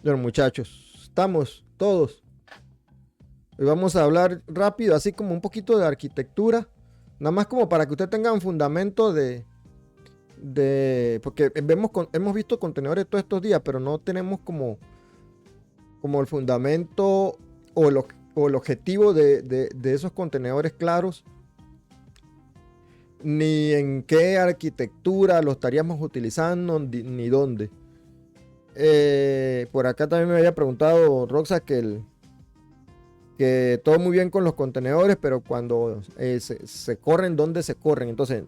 Bueno, muchachos, estamos todos. Hoy vamos a hablar rápido, así como un poquito de arquitectura, nada más como para que usted tenga un fundamento porque hemos visto contenedores todos estos días, pero no tenemos como el fundamento o el objetivo de esos contenedores claros, ni en qué arquitectura lo estaríamos utilizando, ni dónde. Por acá también me había preguntado Roxa que todo muy bien con los contenedores, pero cuando se corren, ¿dónde se corren? Entonces,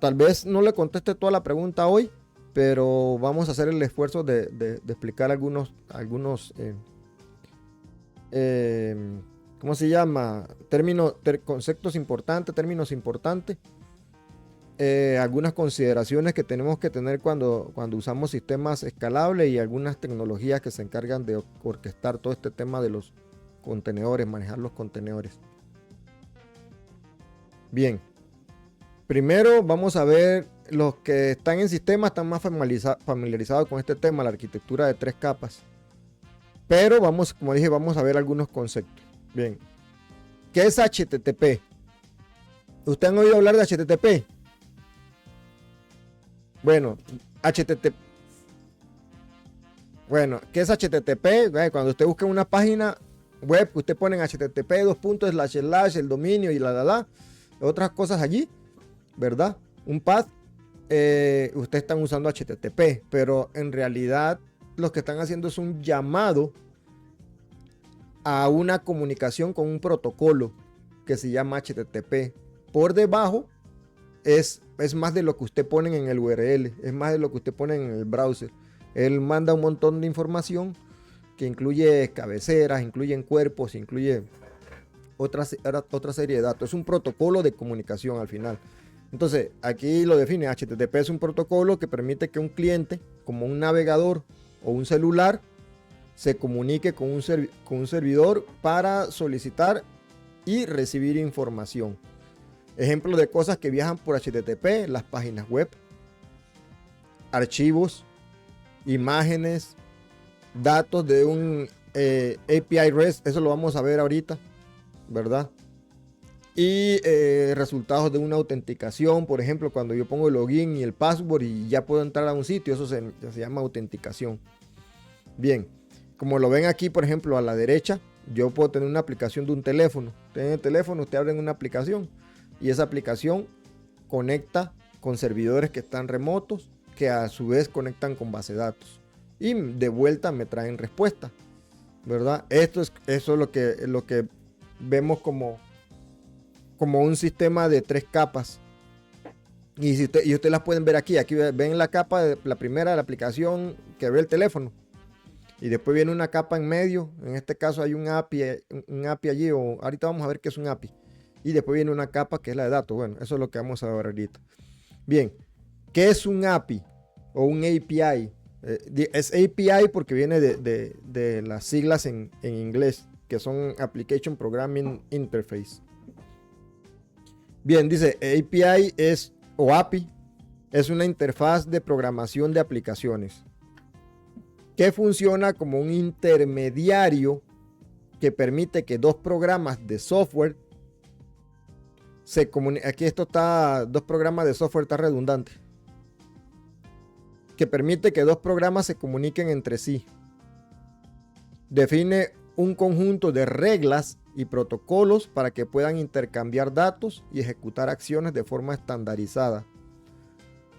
tal vez no le conteste toda la pregunta hoy, pero vamos a hacer el esfuerzo de explicar algunos eh, ¿cómo se llama? Conceptos importantes, términos importantes. Algunas consideraciones que tenemos que tener cuando usamos sistemas escalables y algunas tecnologías que se encargan de orquestar todo este tema de los contenedores, manejar los contenedores. Bien, primero vamos a ver los que están en sistema, están más familiarizados con este tema, la arquitectura de 3 capas. Pero vamos, como dije, vamos a ver algunos conceptos. Bien, ¿qué es HTTP? ¿Usted han oído hablar de HTTP? Bueno, HTTP. Bueno, ¿qué es HTTP? Cuando usted busca una página web, usted pone en HTTP // el dominio y otras cosas allí, ¿verdad? Un path. Ustedes están usando HTTP, pero en realidad lo que están haciendo es un llamado a una comunicación con un protocolo que se llama HTTP. Por debajo es más de lo que usted pone en el URL, es más de lo que usted pone en el browser. Él manda un montón de información que incluye cabeceras, incluye cuerpos, incluye otra serie de datos. Es un protocolo de comunicación al final. Entonces, aquí lo define. HTTP es un protocolo que permite que un cliente, como un navegador o un celular, se comunique con un servidor para solicitar y recibir información. Ejemplos de cosas que viajan por HTTP: las páginas web, archivos, imágenes, datos de un API REST, eso lo vamos a ver ahorita, ¿verdad? Y resultados de una autenticación, por ejemplo, cuando yo pongo el login y el password y ya puedo entrar a un sitio, eso se llama autenticación. Bien, como lo ven aquí, por ejemplo, a la derecha, yo puedo tener una aplicación de un teléfono. Usted en el teléfono, usted abre una aplicación y esa aplicación conecta con servidores que están remotos, que a su vez conectan con base de datos y de vuelta me traen respuesta, ¿verdad? Eso es lo que vemos como un sistema de 3 capas. Y ustedes las pueden ver aquí ven la capa de la primera de la aplicación que ve el teléfono. Y después viene una capa en medio. En este caso hay un API allí. Ahorita vamos a ver qué es un API. Y después viene una capa que es la de datos. Bueno, eso es lo que vamos a ver ahorita. Bien, ¿qué es un API o un API? Es API porque viene de las siglas en inglés, que son Application Programming Interface. Bien, dice API o API es una interfaz de programación de aplicaciones que funciona como un intermediario que permite que dos programas de software se comuniquen. Aquí dos programas de software está redundante. Que permite que dos programas se comuniquen entre sí. Define un conjunto de reglas y protocolos para que puedan intercambiar datos y ejecutar acciones de forma estandarizada.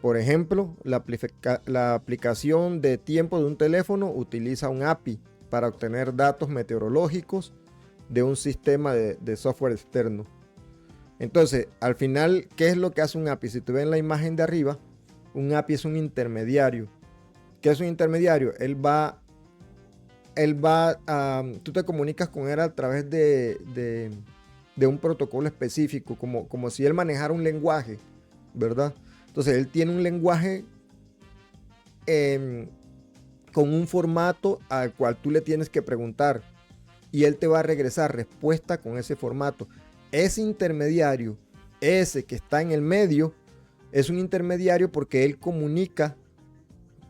Por ejemplo, la aplicación de tiempo de un teléfono utiliza un API para obtener datos meteorológicos de un sistema de software externo. Entonces, al final, ¿qué es lo que hace un API? Si tú ves la imagen de arriba, un API es un intermediario. ¿Qué es un intermediario? Tú te comunicas con él a través de un protocolo específico, como si él manejara un lenguaje, ¿verdad? Entonces él tiene un lenguaje con un formato al cual tú le tienes que preguntar y él te va a regresar respuesta con ese formato. Ese intermediario, ese que está en el medio, es un intermediario porque él comunica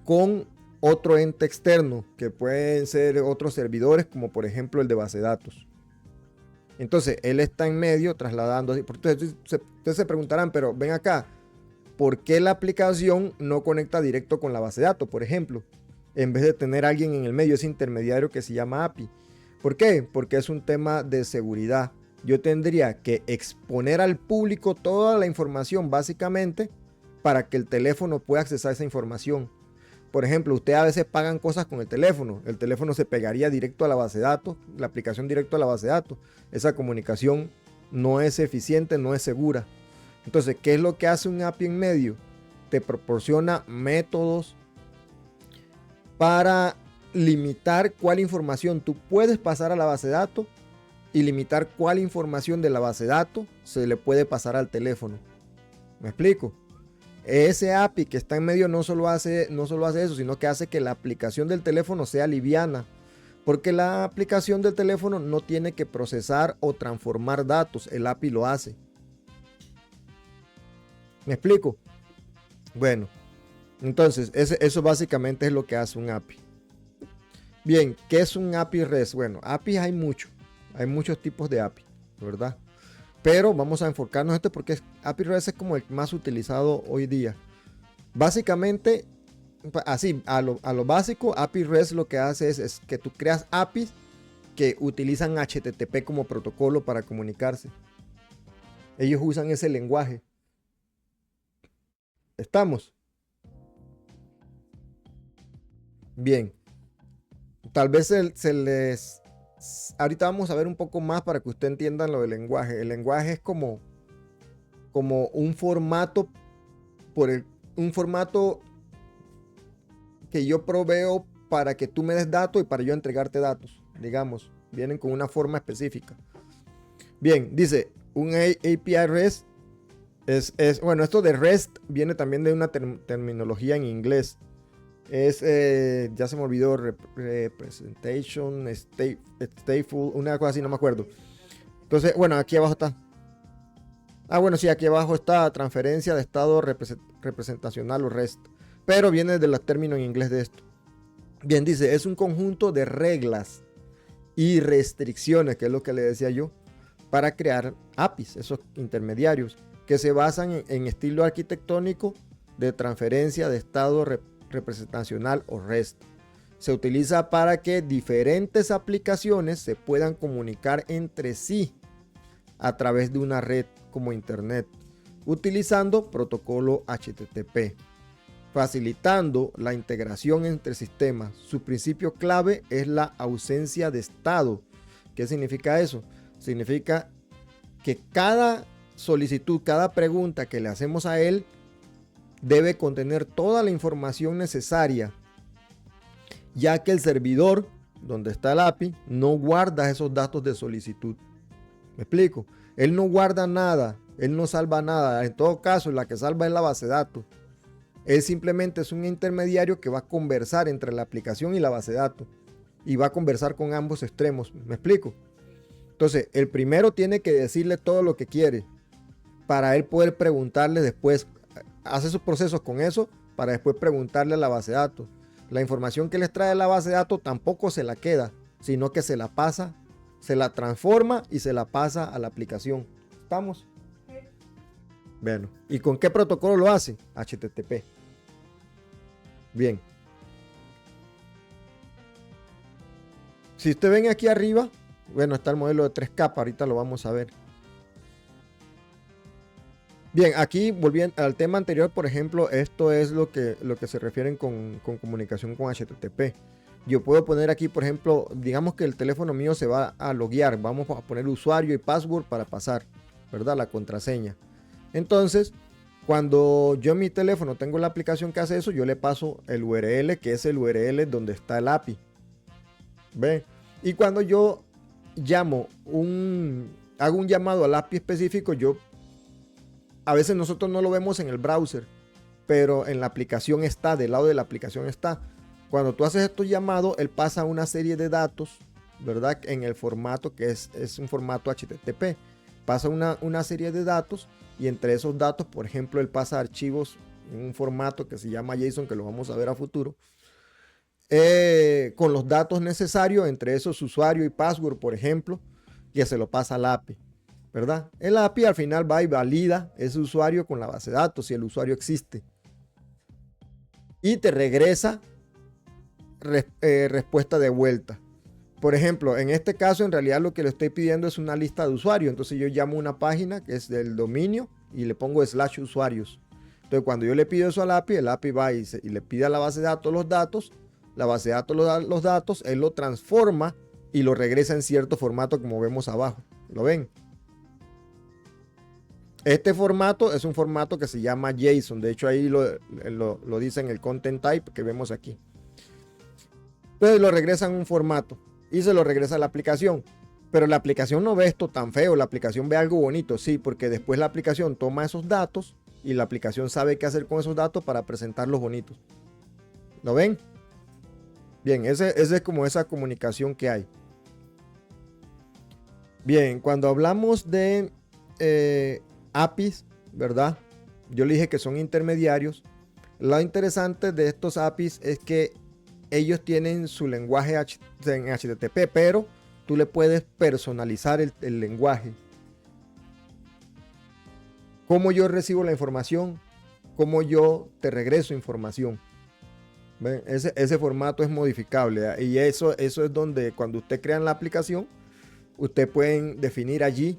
con otro ente externo, que pueden ser otros servidores, como por ejemplo el de base de datos. Entonces, él está en medio trasladando. Entonces se preguntarán, pero ven acá, ¿por qué la aplicación no conecta directo con la base de datos, por ejemplo? En vez de tener a alguien en el medio, ese intermediario que se llama API. ¿Por qué? Porque es un tema de seguridad. Yo tendría que exponer al público toda la información, básicamente, para que el teléfono pueda accesar esa información. Por ejemplo, ustedes a veces pagan cosas con el teléfono se pegaría directo a la base de datos, la aplicación directo a la base de datos. Esa comunicación no es eficiente, no es segura. Entonces, ¿qué es lo que hace un API en medio? Te proporciona métodos para limitar cuál información tú puedes pasar a la base de datos y limitar cuál información de la base de datos se le puede pasar al teléfono. ¿Me explico? Ese API que está en medio no solo hace eso, sino que hace que la aplicación del teléfono sea liviana. Porque la aplicación del teléfono no tiene que procesar o transformar datos, el API lo hace. ¿Me explico? Bueno, entonces eso básicamente es lo que hace un API. Bien, ¿qué es un API REST? Bueno, APIs hay muchos tipos de API, ¿verdad? Pero vamos a enfocarnos en este porque API REST es como el más utilizado hoy día. Básicamente, así, a lo básico, API REST lo que hace es que tú creas APIs que utilizan HTTP como protocolo para comunicarse. Ellos usan ese lenguaje. ¿Estamos? Bien. Tal vez se les... Ahorita vamos a ver un poco más para que usted entienda lo del lenguaje. El lenguaje es como un formato, un formato que yo proveo para que tú me des datos y para yo entregarte datos. Digamos, vienen con una forma específica. Bien, dice, un API REST bueno, esto de REST viene también de una terminología en inglés. Ya se me olvidó, representation, stateful, una cosa así, no me acuerdo. Entonces, bueno, aquí abajo está. Bueno, sí, aquí abajo está transferencia de estado representacional o REST. Pero viene de los términos en inglés de esto. Bien, dice, es un conjunto de reglas y restricciones, que es lo que le decía yo, para crear APIs, esos intermediarios, que se basan en estilo arquitectónico de transferencia de estado representacional o REST. Se utiliza para que diferentes aplicaciones se puedan comunicar entre sí a través de una red como Internet, utilizando protocolo HTTP, facilitando la integración entre sistemas. Su principio clave es la ausencia de estado. ¿Qué significa eso? Significa que cada solicitud, cada pregunta que le hacemos a él debe contener toda la información necesaria, ya que el servidor donde está el API no guarda esos datos de solicitud. ¿Me explico? Él no guarda nada, él no salva nada. En todo caso, la que salva es la base de datos. Él simplemente es un intermediario que va a conversar entre la aplicación y la base de datos y va a conversar con ambos extremos. ¿Me explico? Entonces, el primero tiene que decirle todo lo que quiere para él poder preguntarle después. Hace sus procesos con eso para después preguntarle a la base de datos. La información que les trae la base de datos tampoco se la queda, sino que se la pasa, se la transforma y se la pasa a la aplicación. ¿Estamos? Bueno, ¿y con qué protocolo lo hace? HTTP. Bien. Si usted ven aquí arriba, bueno, está el modelo de 3 capas, ahorita lo vamos a ver. Bien, aquí volviendo al tema anterior, por ejemplo, esto es lo que se refieren con comunicación con HTTP. Yo puedo poner aquí, por ejemplo, digamos que el teléfono mío se va a loguear. Vamos a poner usuario y password para pasar, ¿verdad? La contraseña. Entonces, cuando yo en mi teléfono tengo la aplicación que hace eso, yo le paso el URL, que es el URL donde está el API. ¿Ve? Y cuando yo hago un llamado al API específico, a veces nosotros no lo vemos en el browser, pero en la aplicación está, del lado de la aplicación está. Cuando tú haces estos llamados, él pasa una serie de datos, ¿verdad? En el formato que es un formato HTTP. Pasa una serie de datos y entre esos datos, por ejemplo, él pasa archivos en un formato que se llama JSON, que lo vamos a ver a futuro. con los datos necesarios, entre esos usuario y password, por ejemplo, que se lo pasa al API, ¿verdad? El API al final va y valida ese usuario con la base de datos, si el usuario existe. Y te regresa respuesta de vuelta. Por ejemplo, en este caso, en realidad lo que le estoy pidiendo es una lista de usuarios. Entonces yo llamo una página que es del dominio y le pongo /usuarios. Entonces cuando yo le pido eso al API, el API va y le pide a la base de datos los datos. La base de datos los datos, él lo transforma y lo regresa en cierto formato como vemos abajo. ¿Lo ven? Este formato es un formato que se llama JSON. De hecho ahí lo dice en el content type que vemos aquí. Entonces lo regresa en un formato y se lo regresa a la aplicación. Pero la aplicación no ve esto tan feo, la aplicación ve algo bonito, sí, porque después la aplicación toma esos datos y la aplicación sabe qué hacer con esos datos para presentarlos bonitos. ¿Lo ven? Bien, ese es como esa comunicación que hay. Bien, cuando hablamos de APIs, ¿verdad? Yo le dije que son intermediarios. Lo interesante de estos APIs es que ellos tienen su lenguaje en HTTP, pero tú le puedes personalizar el lenguaje. ¿Cómo yo recibo la información? ¿Cómo yo te regreso información? ¿Ven? Ese formato es modificable, y eso es donde cuando usted crea la aplicación, usted pueden definir allí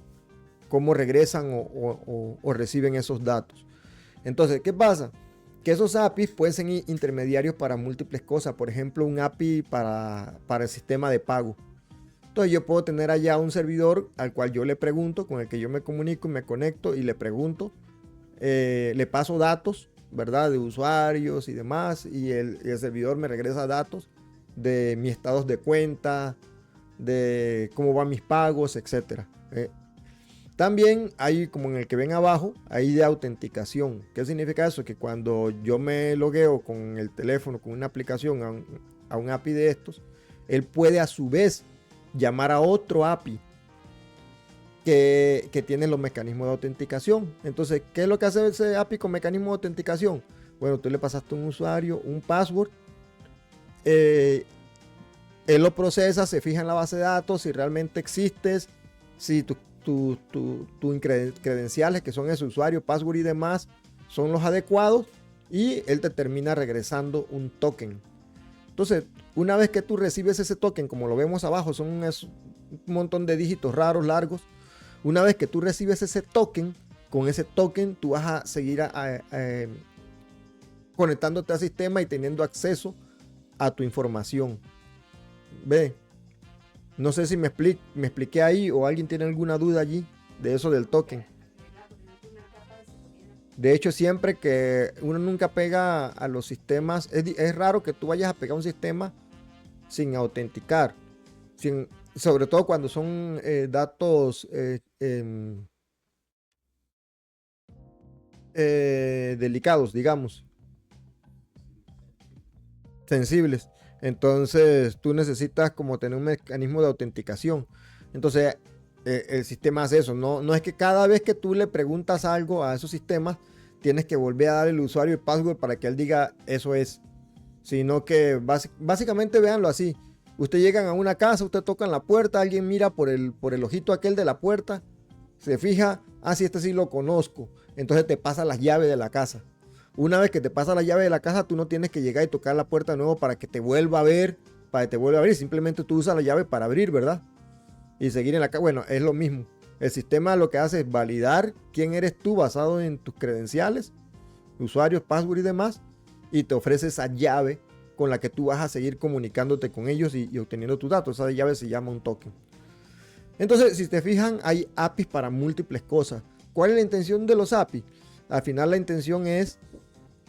cómo regresan o reciben esos datos. Entonces, ¿qué pasa? Que esos APIs pueden ser intermediarios para múltiples cosas. Por ejemplo, un API para el sistema de pago. Entonces yo puedo tener allá un servidor al cual yo le pregunto, con el que yo me comunico y me conecto y le pregunto, le paso datos, ¿verdad? De usuarios y demás, y el servidor me regresa datos de mis estados de cuenta, de cómo van mis pagos, etcétera. También hay, como en el que ven abajo, hay de autenticación. ¿Qué significa eso? Que cuando yo me logueo con el teléfono, con una aplicación a un API de estos, él puede a su vez llamar a otro API que tiene los mecanismos de autenticación. Entonces, ¿qué es lo que hace ese API con mecanismo de autenticación? Bueno, tú le pasaste un usuario, un password, él lo procesa, se fija en la base de datos, si realmente existes, si tus credenciales, que son ese usuario, password y demás, son los adecuados, y él te termina regresando un token. Entonces, una vez que tú recibes ese token, como lo vemos abajo, son un montón de dígitos raros, largos. Una vez que tú recibes ese token, con ese token tú vas a seguir conectándote al sistema y teniendo acceso a tu información. Ve, no sé si me expliqué ahí, o alguien tiene alguna duda allí de eso del token. De hecho, siempre que uno nunca pega a los sistemas, es raro que tú vayas a pegar un sistema sin autenticar, sobre todo cuando son datos delicados, digamos, sensibles. Entonces tú necesitas como tener un mecanismo de autenticación. Entonces el sistema hace eso. No es que cada vez que tú le preguntas algo a esos sistemas tienes que volver a dar el usuario y el password para que él diga eso es. Sino que básicamente véanlo así. Usted llegan a una casa, usted toca en la puerta, alguien mira por el ojito aquel de la puerta, se fija, sí, este sí lo conozco. Entonces te pasa las llaves de la casa. Una vez que te pasa la llave de la casa, tú no tienes que llegar y tocar la puerta de nuevo para que te vuelva a ver, para que te vuelva a abrir. Simplemente tú usas la llave para abrir, ¿verdad? Y seguir en la casa. Bueno, es lo mismo. El sistema lo que hace es validar quién eres tú basado en tus credenciales, usuarios, password y demás, y te ofrece esa llave con la que tú vas a seguir comunicándote con ellos y obteniendo tus datos. Esa llave se llama un token. Entonces, si te fijan, hay APIs para múltiples cosas. ¿Cuál es la intención de los APIs? Al final la intención es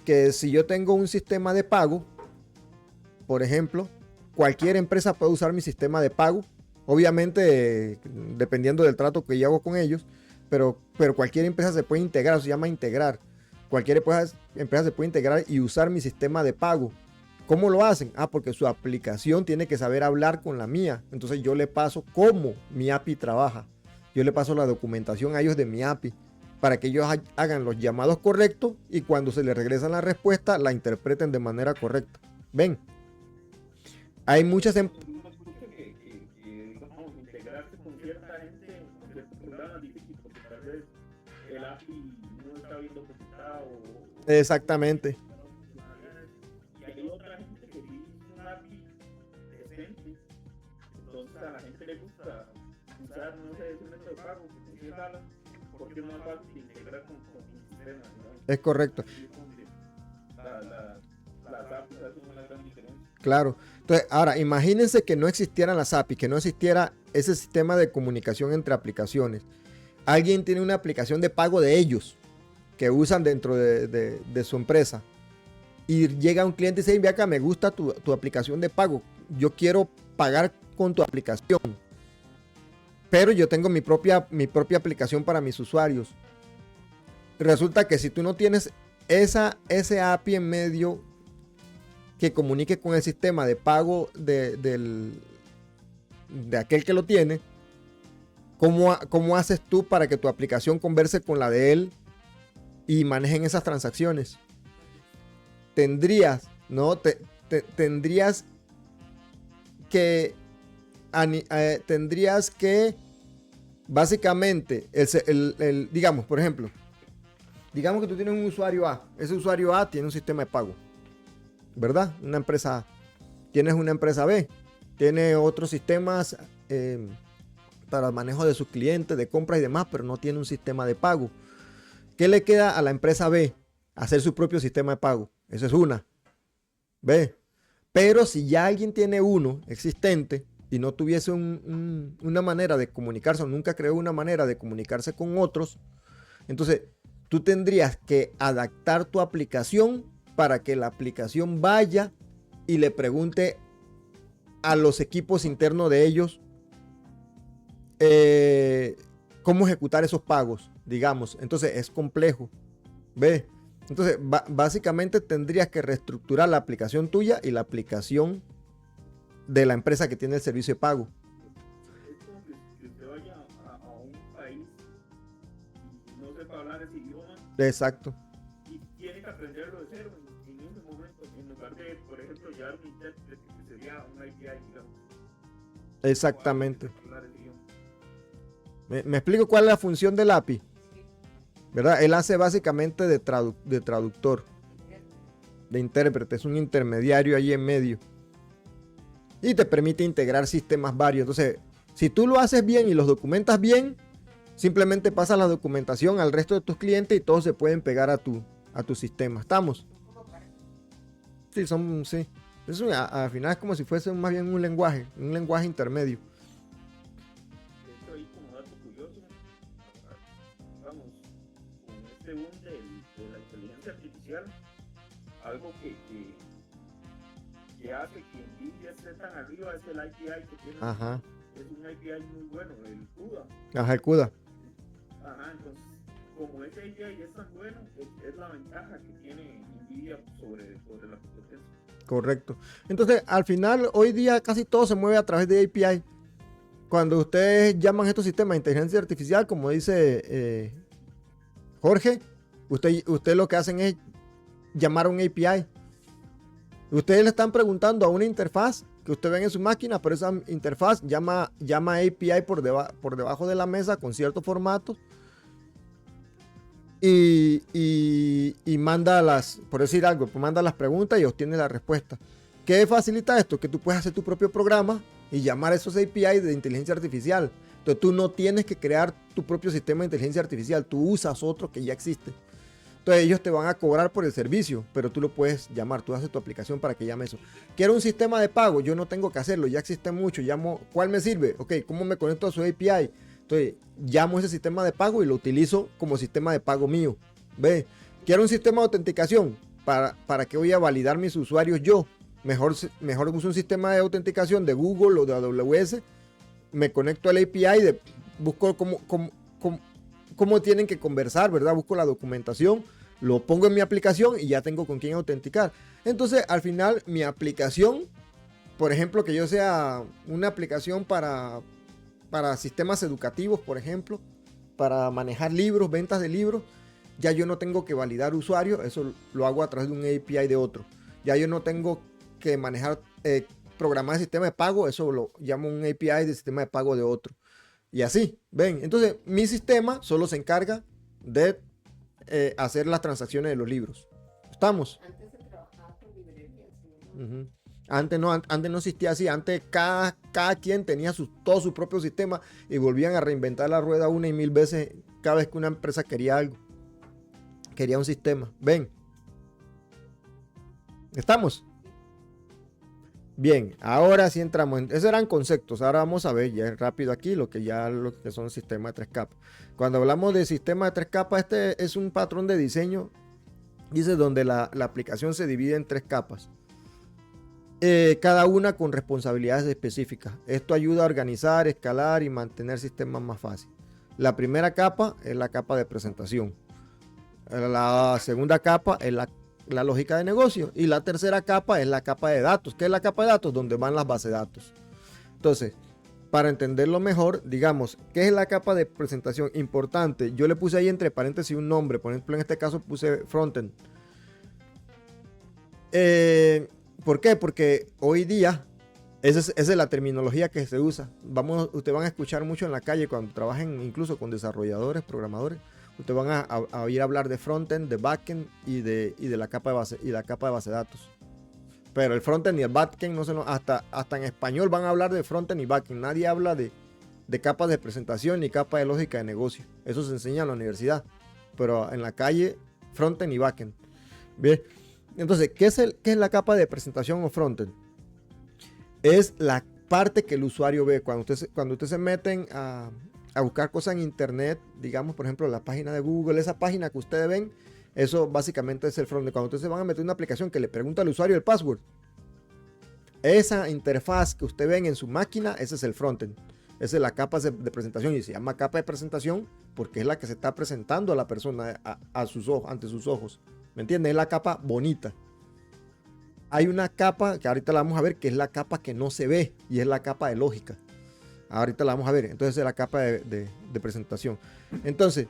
que si yo tengo un sistema de pago, por ejemplo, cualquier empresa puede usar mi sistema de pago. Obviamente, dependiendo del trato que yo hago con ellos, pero cualquier empresa se puede integrar, se llama integrar. Cualquier empresa se puede integrar y usar mi sistema de pago. ¿Cómo lo hacen? Porque su aplicación tiene que saber hablar con la mía. Entonces yo le paso cómo mi API trabaja. Yo le paso la documentación a ellos de mi API para que ellos hagan los llamados correctos y cuando se les regresa la respuesta la interpreten de manera correcta. ¿Ven? Hay muchas Uno escucha digamos, integrarse con cierta gente, con ciertos programas difíciles, porque tal vez el API no está bien documentado exactamente, y hay otra gente que sí hizo un API decente, entonces a la gente le gusta usar, no sé, ese método de pago, que no se porque es más fácil de integrar con un sistema, ¿no? es correcto. Así es como que las APIs hacen una gran diferencia. Claro. Entonces, ahora, imagínense que no existieran las APIs, que no existiera ese sistema de comunicación entre aplicaciones. Alguien tiene una aplicación de pago de ellos que usan dentro de su empresa y llega un cliente y dice, ve acá, me gusta tu aplicación de pago, yo quiero pagar con tu aplicación, pero yo tengo mi propia aplicación para mis usuarios. Resulta que si tú no tienes ese API en medio que comunique con el sistema de pago de aquel que lo tiene, ¿cómo haces tú para que tu aplicación converse con la de él y manejen esas transacciones? Tendrías, ¿no? Tendrías que básicamente, digamos, por ejemplo, digamos que tú tienes un usuario A, ese usuario A tiene un sistema de pago, ¿verdad? Una empresa A. Tienes una empresa B, tiene otros sistemas para el manejo de sus clientes, de compras y demás, pero no tiene un sistema de pago. ¿Qué le queda a la empresa B? Hacer su propio sistema de pago. Eso es una. ¿Ve? Pero si ya alguien tiene uno existente y no tuviese una manera de comunicarse o nunca creó una manera de comunicarse con otros, entonces tú tendrías que adaptar tu aplicación para que la aplicación vaya y le pregunte a los equipos internos de ellos cómo ejecutar esos pagos, digamos. Entonces es complejo. ¿Ve? Entonces básicamente tendrías que reestructurar la aplicación tuya y la aplicación de la empresa que tiene el servicio de pago. Es como que usted vaya a un país y no sepa hablar ese idioma Exacto. y tiene que aprenderlo de cero en ese momento, en lugar de, por ejemplo, llevar un intérprete que sería un API, digamos. Exactamente. ¿Me explico cuál es la función del API? ¿Verdad? Él hace básicamente de traductor, de intérprete, es un intermediario ahí en medio. Y te permite integrar sistemas varios. Entonces, si tú lo haces bien y los documentas bien, simplemente pasas la documentación al resto de tus clientes y todos se pueden pegar a tu sistema. ¿Estamos? Sí, sí. Eso al final es como si fuese más bien un lenguaje intermedio. Esto ahí como dato curioso, vamos, con este boom de la inteligencia artificial, algo que hace que Nvidia esté tan arriba es el API que tiene. Ajá. Es un API muy bueno, el CUDA. Ajá, el CUDA. Ajá, entonces, como ese API es tan bueno, es la ventaja que tiene Nvidia sobre la competencia. Correcto. Entonces, al final, hoy día casi todo se mueve a través de API. Cuando ustedes llaman estos sistemas de inteligencia artificial, como dice Jorge, usted lo que hacen es llamar a un API. Ustedes le están preguntando a una interfaz que usted ve en su máquina, pero esa interfaz llama API por debajo de la mesa con ciertos formatos y manda por decir algo, pues manda las preguntas y obtiene la respuesta. ¿Qué facilita esto? Que tú puedes hacer tu propio programa y llamar a esos API de inteligencia artificial. Entonces tú no tienes que crear tu propio sistema de inteligencia artificial, tú usas otro que ya existe. Entonces ellos te van a cobrar por el servicio, pero tú lo puedes llamar, tú haces tu aplicación para que llame eso. Quiero un sistema de pago, yo no tengo que hacerlo, ya existe mucho, ¿cuál me sirve? Ok, ¿cómo me conecto a su API? Entonces llamo ese sistema de pago y lo utilizo como sistema de pago mío. ¿Ve? Quiero un sistema de autenticación, ¿para qué voy a validar mis usuarios yo? Mejor uso un sistema de autenticación de Google o de AWS, me conecto al API, busco cómo tienen que conversar, ¿verdad? Busco la documentación, lo pongo en mi aplicación y ya tengo con quién autenticar. Entonces, al final, mi aplicación, por ejemplo, que yo sea una aplicación para sistemas educativos, por ejemplo, para manejar libros, ventas de libros, ya yo no tengo que validar usuarios, eso lo hago a través de un API de otro. Ya yo no tengo que manejar programar el sistema de pago, eso lo llamo un API de sistema de pago de otro. Y así, ven. Entonces, mi sistema solo se encarga de hacer las transacciones de los libros. ¿Estamos? Antes se trabajaba con librerías, ¿no? Uh-huh. Antes no existía así. Antes cada quien tenía todo su propio sistema y volvían a reinventar la rueda una y mil veces cada vez que una empresa quería algo. Quería un sistema. Ven. ¿Estamos? Bien, ahora sí entramos. Esos eran conceptos. Ahora vamos a ver ya rápido aquí lo que son sistemas de 3 capas. Cuando hablamos de sistema de 3 capas, este es un patrón de diseño. Dice donde la aplicación se divide en 3 capas. Cada una con responsabilidades específicas. Esto ayuda a organizar, escalar y mantener sistemas más fáciles. La primera capa es la capa de presentación. La segunda capa es la lógica de negocio. Y la tercera capa es la capa de datos. ¿Qué es la capa de datos? Donde van las bases de datos. Entonces, para entenderlo mejor, digamos, ¿qué es la capa de presentación? Importante. Yo le puse ahí entre paréntesis un nombre. Por ejemplo, en este caso puse frontend. ¿Por qué? Porque hoy día esa es la terminología que se usa. Ustedes van a escuchar mucho en la calle cuando trabajen incluso con desarrolladores, programadores. Ustedes van a oír hablar de frontend, de backend y de la capa de base de datos. Pero el frontend y el backend hasta en español van a hablar de frontend y backend. Nadie habla de capas de presentación ni capa de lógica de negocio. Eso se enseña en la universidad. Pero en la calle, frontend y backend. Bien. Entonces, ¿qué es la capa de presentación o frontend? Es la parte que el usuario ve. Cuando ustedes se meten a buscar cosas en internet, digamos, por ejemplo, la página de Google, esa página que ustedes ven, eso básicamente es el frontend. Cuando ustedes se van a meter una aplicación que le pregunta al usuario el password, esa interfaz que ustedes ven en su máquina, ese es el frontend. Esa es la capa de presentación y se llama capa de presentación porque es la que se está presentando a la persona ante sus ojos. ¿Me entienden? Es la capa bonita. Hay una capa que ahorita la vamos a ver, que es la capa que no se ve y es la capa de lógica. Ahorita la vamos a ver. Entonces es la capa de presentación. Entonces,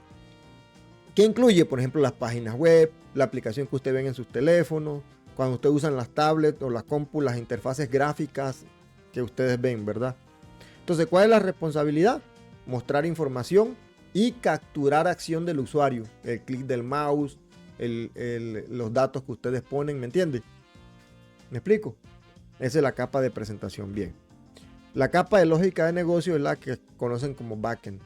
¿qué incluye? Por ejemplo, las páginas web, la aplicación que ustedes ven en sus teléfonos, cuando ustedes usan las tablets o las compus, las interfaces gráficas que ustedes ven, ¿verdad? Entonces, ¿cuál es la responsabilidad? Mostrar información y capturar acción del usuario. El clic del mouse, los datos que ustedes ponen, ¿me entienden? ¿Me explico? Esa es la capa de presentación. Bien. La capa de lógica de negocio es la que conocen como backend.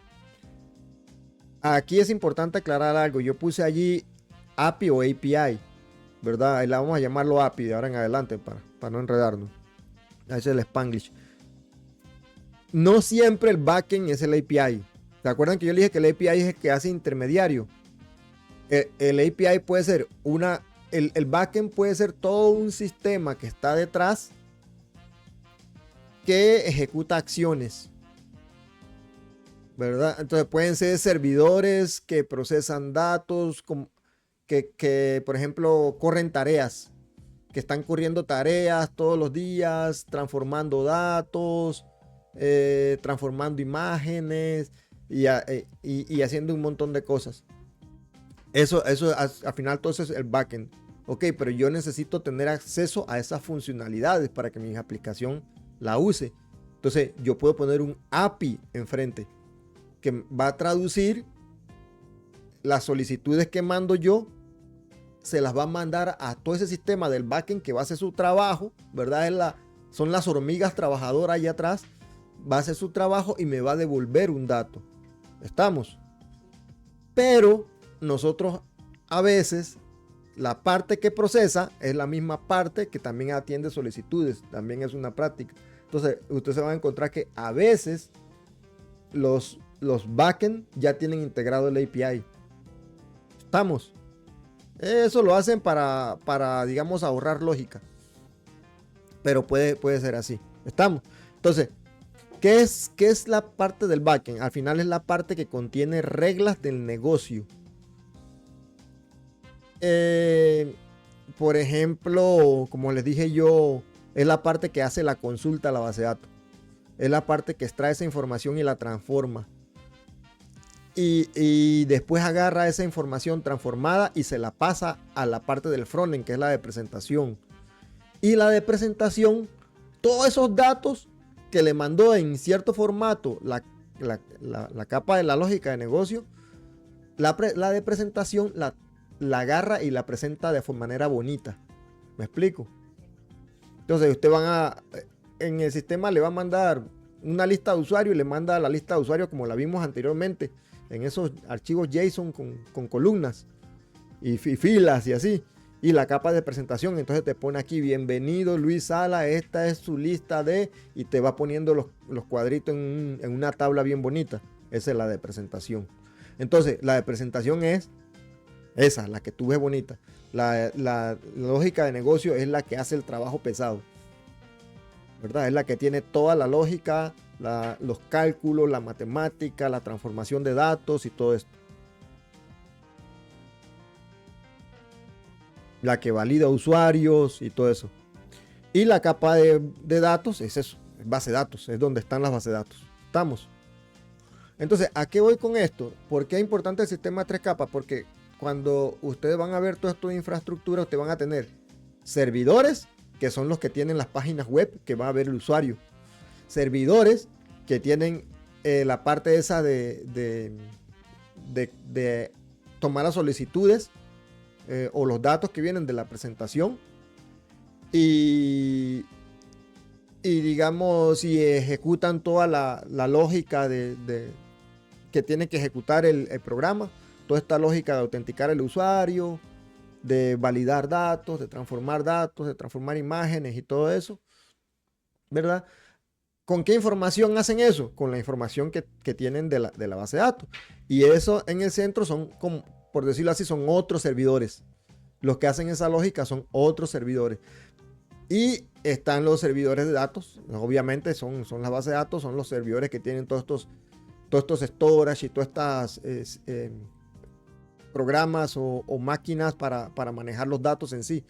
Aquí es importante aclarar algo. Yo puse allí API o API, ¿verdad? Ahí la vamos a llamarlo API de ahora en adelante para no enredarnos. Ese es el Spanglish. No siempre el backend es el API. ¿Se acuerdan que yo le dije que el API es el que hace intermediario? El API puede ser el backend puede ser todo un sistema que está detrás que ejecuta acciones, ¿verdad? Entonces pueden ser servidores que procesan datos, que por ejemplo corren tareas, que están corriendo tareas todos los días, transformando datos, transformando imágenes y haciendo un montón de cosas. Eso al final todo eso es el backend. Ok, pero yo necesito tener acceso a esas funcionalidades para que mi aplicación la use. Entonces yo puedo poner un API enfrente que va a traducir las solicitudes que mando yo, se las va a mandar a todo ese sistema del backend que va a hacer su trabajo, ¿verdad? Son las hormigas trabajadoras allá atrás, va a hacer su trabajo y me va a devolver un dato. ¿Estamos? Pero nosotros a veces la parte que procesa es la misma parte que también atiende solicitudes, también es una práctica. Entonces ustedes se van a encontrar que a veces los backend ya tienen integrado el API. ¿Estamos? Eso lo hacen para digamos ahorrar lógica, pero puede ser así. ¿Estamos? Entonces, ¿qué es la parte del backend? Al final es la parte que contiene reglas del negocio. Por ejemplo, como les dije yo, es la parte que hace la consulta a la base de datos. Es la parte que extrae esa información y la transforma. Y después agarra esa información transformada y se la pasa a la parte del frontend, que es la de presentación. Y la de presentación todos esos datos que le mandó en cierto formato la capa de la lógica de negocio, la de presentación la agarra y la presenta de manera bonita. ¿Me explico? Entonces en el sistema le va a mandar una lista de usuarios y le manda la lista de usuarios como la vimos anteriormente, en esos archivos JSON con columnas y filas y así. Y la capa de presentación, entonces te pone aquí, bienvenido Luis Sala, esta es su lista de, y te va poniendo los cuadritos en una tabla bien bonita. Esa es la de presentación. Entonces, la de presentación es esa, la que tú ves bonita. La lógica de negocio es la que hace el trabajo pesado, ¿verdad? Es la que tiene toda la lógica, los cálculos, la matemática, la transformación de datos y todo esto. La que valida usuarios y todo eso. Y la capa de datos es eso, es base de datos, es donde están las bases de datos. ¿Estamos? Entonces, ¿a qué voy con esto? ¿Por qué es importante el sistema de 3 capas? Porque cuando ustedes van a ver todo esto de infraestructura, ustedes van a tener servidores, que son los que tienen las páginas web que va a ver el usuario. Servidores que tienen la parte esa de tomar las solicitudes o los datos que vienen de la presentación y digamos, si ejecutan toda la lógica que tiene que ejecutar el programa, toda esta lógica de autenticar el usuario, de validar datos, de transformar imágenes y todo eso, ¿verdad? ¿Con qué información hacen eso? Con la información que tienen de la base de datos. Y eso en el centro son, como, por decirlo así, son otros servidores. Los que hacen esa lógica son otros servidores. Y están los servidores de datos. Obviamente son las bases de datos, son los servidores que tienen todos estos storage y todas estas programas o máquinas para manejar los datos en sí.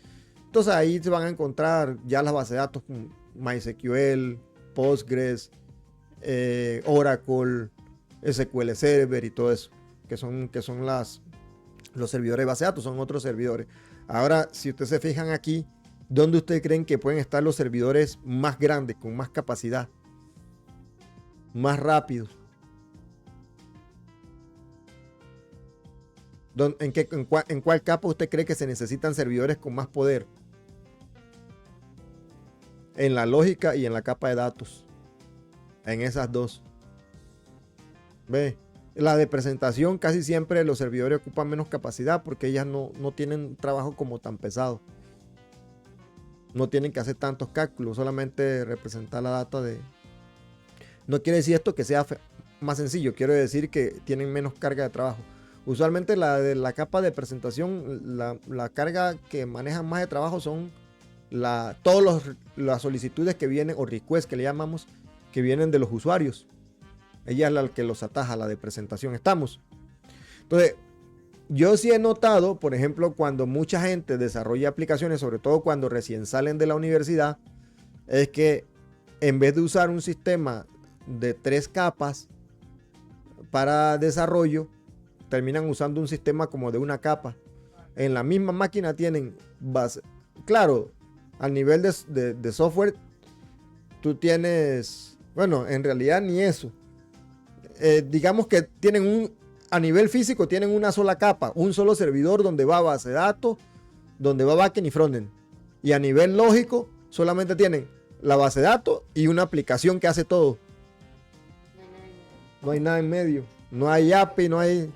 Entonces ahí se van a encontrar ya las bases de datos como MySQL, Postgres, Oracle, SQL Server y todo eso, que son los servidores de base de datos, son otros servidores. Ahora, si ustedes se fijan aquí, ¿dónde ustedes creen que pueden estar los servidores más grandes, con más capacidad, más rápidos? ¿En cuál capa usted cree que se necesitan servidores con más poder? En la lógica y en la capa de datos. En esas dos. ¿Ve? La de presentación casi siempre los servidores ocupan menos capacidad porque ellas no tienen trabajo como tan pesado. No tienen que hacer tantos cálculos, solamente representar la data de... No quiere decir esto que sea más sencillo, quiero decir que tienen menos carga de trabajo. Usualmente la de la capa de presentación, la carga que manejan más de trabajo son todas las solicitudes que vienen, o requests que le llamamos, que vienen de los usuarios. Ella es la que los ataja, la de presentación. ¿Estamos? Entonces, yo sí he notado, por ejemplo, cuando mucha gente desarrolla aplicaciones, sobre todo cuando recién salen de la universidad, es que en vez de usar un sistema de 3 capas para desarrollo, terminan usando un sistema como de 1 capa. En la misma máquina tienen base. Claro, al nivel de software, tú tienes, bueno, en realidad ni eso. Digamos que tienen a nivel físico tienen una sola capa, un solo servidor donde va base de datos, donde va backend y frontend. Y a nivel lógico, solamente tienen la base de datos y una aplicación que hace todo. No hay nada en medio. No hay API, no hay...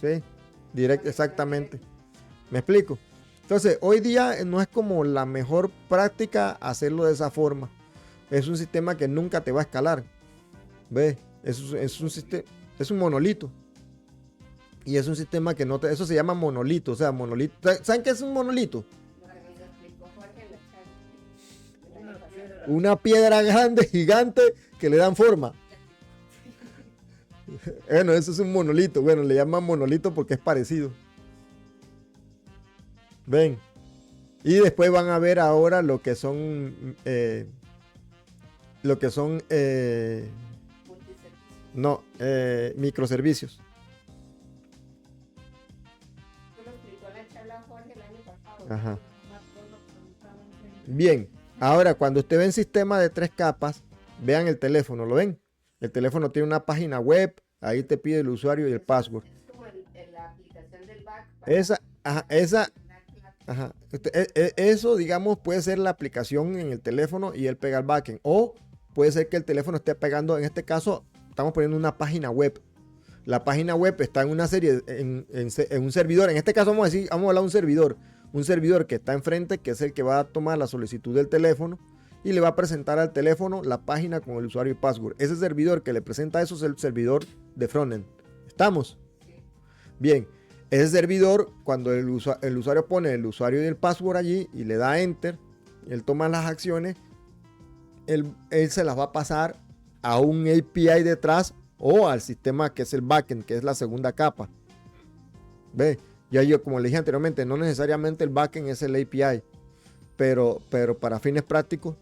Sí, directo, exactamente. ¿Me explico? Entonces, hoy día no es como la mejor práctica hacerlo de esa forma. Es un sistema que nunca te va a escalar. ¿Ves? Es un sistema, es un monolito. Y es un sistema que no te... Eso se llama monolito. O sea, monolito. ¿Saben qué es un monolito? Una piedra grande, gigante, que le dan forma. Bueno, eso es un monolito. Bueno, le llaman monolito porque es parecido. Ven. Y después van a ver ahora lo que son... microservicios. Ajá. Bien. Ahora, cuando usted ve un sistema de 3 capas, vean el teléfono, ¿lo ven? El teléfono tiene una página web, ahí te pide el usuario y el password. Es como la aplicación del back. Ajá. Eso, digamos, puede ser la aplicación en el teléfono y él pega el backend. O puede ser que el teléfono esté pegando, en este caso, estamos poniendo una página web. La página web está en una serie, en un servidor. En este caso vamos a hablar de un servidor. Un servidor que está enfrente, que es el que va a tomar la solicitud del teléfono y le va a presentar al teléfono la página con el usuario y password. Ese servidor que le presenta eso es el servidor de frontend. ¿Estamos? Bien. Ese servidor, cuando el usuario pone el usuario y el password allí y le da enter, él toma las acciones, él se las va a pasar a un API detrás o al sistema que es el backend, que es la segunda capa. ¿Ve? Ya yo, como le dije anteriormente, no necesariamente el backend es el API, pero para fines prácticos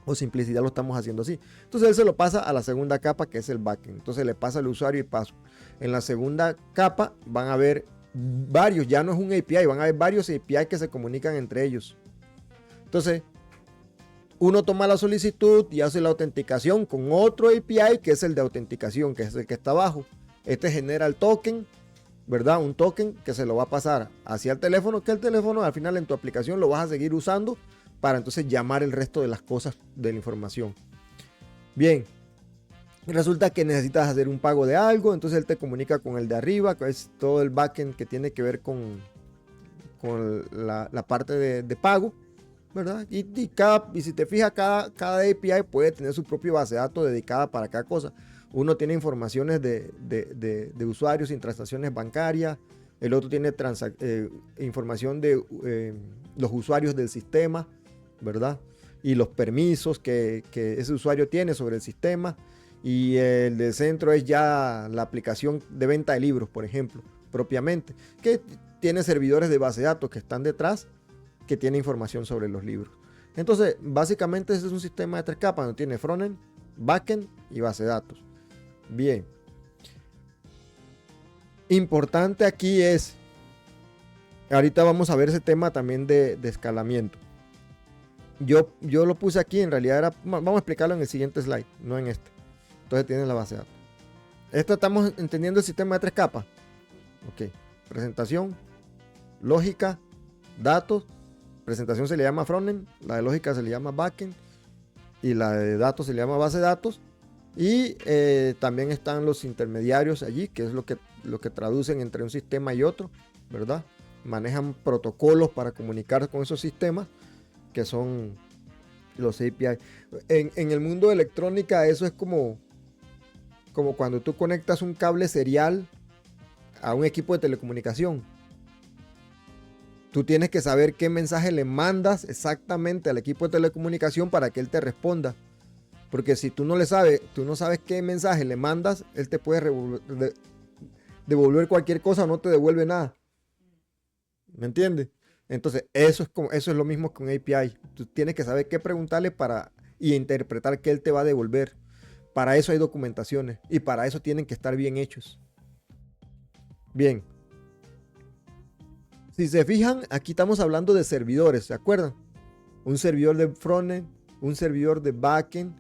o simplicidad lo estamos haciendo así. Entonces él se lo pasa a la segunda capa, que es el backend. Entonces le pasa el usuario y password. En la segunda capa van a haber varios, ya no es un API, van a haber varios API que se comunican entre ellos. Entonces, uno toma la solicitud y hace la autenticación con otro API que es el de autenticación, que es el que está abajo. Este genera el token, ¿verdad? Un token que se lo va a pasar hacia el teléfono, que el teléfono al final en tu aplicación lo vas a seguir usando para entonces llamar el resto de las cosas de la información. Bien. Resulta que necesitas hacer un pago de algo, entonces él te comunica con el de arriba, que es todo el backend que tiene que ver con la parte de pago, ¿verdad? Y si te fijas, cada API puede tener su propio base de datos dedicada para cada cosa. Uno tiene informaciones de usuarios sin transacciones bancarias, el otro tiene información de los usuarios del sistema, ¿verdad? Y los permisos que ese usuario tiene sobre el sistema. Y el de centro es ya la aplicación de venta de libros, por ejemplo, propiamente, que tiene servidores de base de datos que están detrás, que tiene información sobre los libros. Entonces, básicamente ese es un sistema de 3 capas, donde tiene frontend, backend y base de datos. Bien. Importante aquí es, ahorita vamos a ver ese tema también de escalamiento. Yo lo puse aquí, en realidad vamos a explicarlo en el siguiente slide, no en este. Entonces tienes la base de datos. Esto estamos entendiendo el sistema de 3 capas. Ok. Presentación, lógica, datos. Presentación se le llama frontend, la de lógica se le llama backend y la de datos se le llama base de datos. Y también están los intermediarios allí, que es lo que traducen entre un sistema y otro, ¿verdad? Manejan protocolos para comunicar con esos sistemas, que son los API. En el mundo de electrónica eso es como cuando tú conectas un cable serial a un equipo de telecomunicación. Tú tienes que saber qué mensaje le mandas exactamente al equipo de telecomunicación para que él te responda. Porque si tú no sabes qué mensaje le mandas, él te puede devolver cualquier cosa o no te devuelve nada. ¿Me entiendes? Entonces, eso es lo mismo que un API. Tú tienes que saber qué preguntarle y interpretar qué él te va a devolver. Para eso hay documentaciones y para eso tienen que estar bien hechos. Bien. Si se fijan, aquí estamos hablando de servidores, ¿se acuerdan? Un servidor de frontend, un servidor de backend.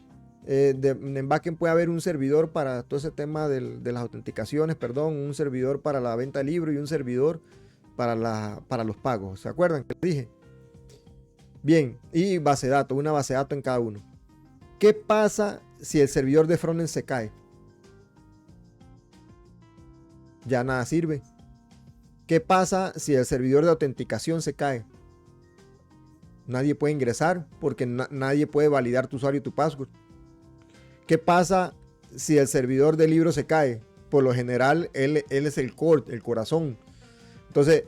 En backend puede haber un servidor para todo ese tema de las autenticaciones, un servidor para la venta de libros y un servidor para los pagos. ¿Se acuerdan que les dije? Bien, y base de datos, una base de datos en cada uno. ¿Qué pasa si el servidor de frontend se cae? Ya nada sirve. ¿Qué pasa si el servidor de autenticación se cae? Nadie puede ingresar porque nadie puede validar tu usuario y tu password. ¿Qué pasa si el servidor de libros se cae? Por lo general, él es el core, el corazón. Entonces,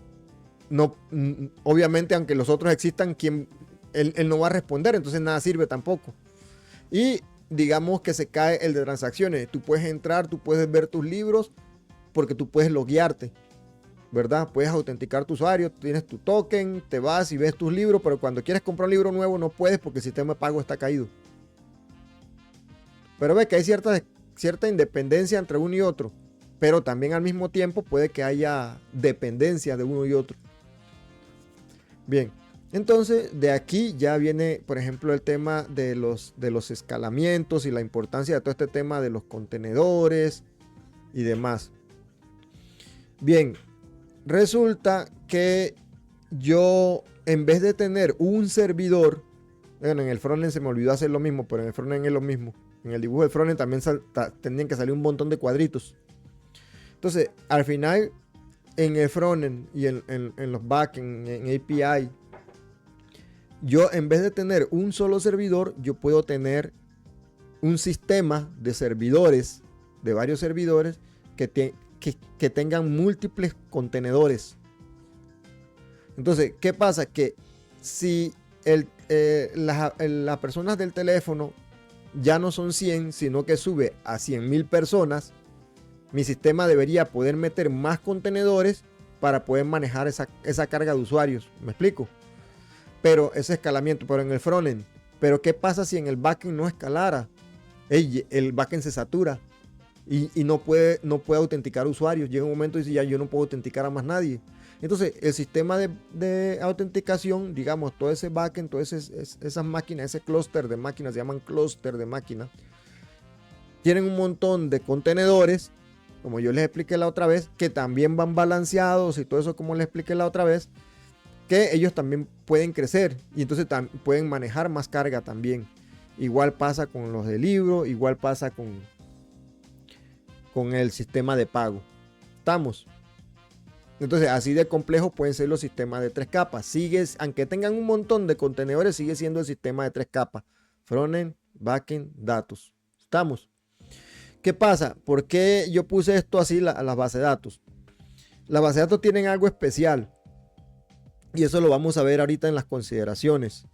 obviamente, aunque los otros existan, él no va a responder, entonces nada sirve tampoco. Y digamos que se cae el de transacciones. Tú puedes entrar, tú puedes ver tus libros, porque tú puedes loguearte, ¿verdad? Puedes autenticar tu usuario, tienes tu token, te vas y ves tus libros, pero cuando quieres comprar un libro nuevo no puedes porque el sistema de pago está caído. Pero ve que hay cierta independencia entre uno y otro, pero también al mismo tiempo puede que haya dependencia de uno y otro. Bien, Entonces, de aquí ya viene, por ejemplo, el tema de los escalamientos y la importancia de todo este tema de los contenedores y demás. Bien, resulta que yo, en vez de tener un servidor, bueno, en el frontend se me olvidó hacer lo mismo, pero en el frontend es lo mismo. En el dibujo del frontend también tendrían que salir un montón de cuadritos. Entonces, al final, en el frontend y en los backend, en API, yo en vez de tener un solo servidor, yo puedo tener un sistema de servidores, de varios servidores, que tengan múltiples contenedores. Entonces, ¿qué pasa? Que si las personas del teléfono ya no son 100, sino que sube a 100.000 personas, mi sistema debería poder meter más contenedores para poder manejar esa carga de usuarios. ¿Me explico? Pero ese escalamiento, pero en el frontend. Pero ¿qué pasa si en el backend no escalara? El backend se satura y no puede autenticar usuarios. Llega un momento y dice, ya yo no puedo autenticar a más nadie. Entonces, el sistema de autenticación, digamos, todo ese backend, todas esas máquinas, ese clúster de máquinas, se llaman clúster de máquinas, tienen un montón de contenedores, como yo les expliqué la otra vez, que también van balanceados y todo eso como les expliqué la otra vez, que ellos también pueden crecer y entonces pueden manejar más carga también. Igual pasa con los de libro, igual pasa con el sistema de pago. ¿Estamos? Entonces, así de complejo pueden ser los sistemas de 3 capas. Aunque tengan un montón de contenedores, sigue siendo el sistema de 3 capas. Frontend, backend, datos. ¿Estamos? ¿Qué pasa? ¿Por qué yo puse esto así, las bases de datos? Las bases de datos tienen algo especial. Y eso lo vamos a ver ahorita en las consideraciones.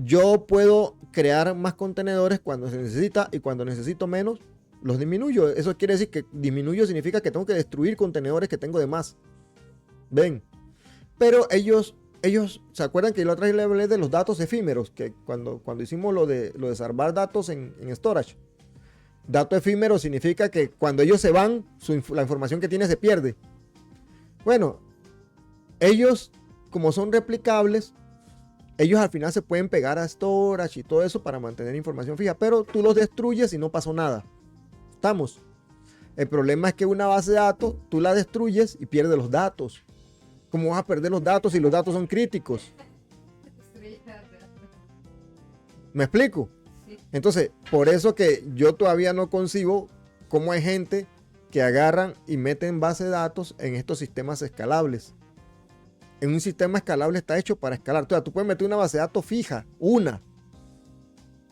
Yo puedo crear más contenedores cuando se necesita y cuando necesito menos, los disminuyo. Eso quiere decir que disminuyo significa que tengo que destruir contenedores que tengo de más. ¿Ven? Pero ellos ¿se acuerdan que la otra vez le hablé de los datos efímeros? Que cuando hicimos lo de salvar datos en storage. Dato efímero significa que cuando ellos se van, la información que tiene se pierde. Bueno, ellos, como son replicables, ellos al final se pueden pegar a storage y todo eso para mantener información fija, pero tú los destruyes y no pasó nada. ¿Estamos? El problema es que una base de datos, tú la destruyes y pierdes los datos. ¿Cómo vas a perder los datos si los datos son críticos? ¿Me explico? Sí. Entonces, por eso que yo todavía no concibo cómo hay gente que agarran y meten base de datos en estos sistemas escalables. En un sistema escalable está hecho para escalar. O sea, tú puedes meter una base de datos fija,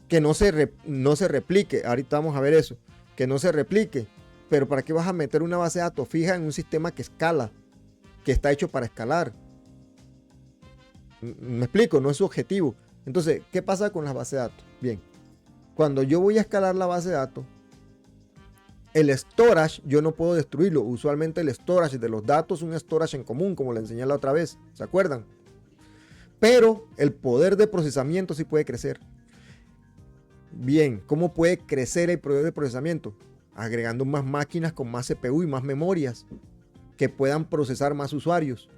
que no se replique. Ahorita vamos a ver eso, que no se replique. Pero ¿para qué vas a meter una base de datos fija en un sistema que escala, que está hecho para escalar? Me explico, no es su objetivo. Entonces, ¿qué pasa con las bases de datos? Bien, cuando yo voy a escalar la base de datos, el storage yo no puedo destruirlo. Usualmente el storage de los datos es un storage en común, como le enseñé la otra vez. ¿Se acuerdan? Pero el poder de procesamiento sí puede crecer. Bien, ¿cómo puede crecer el poder de procesamiento? Agregando más máquinas con más CPU y más memorias que puedan procesar más usuarios.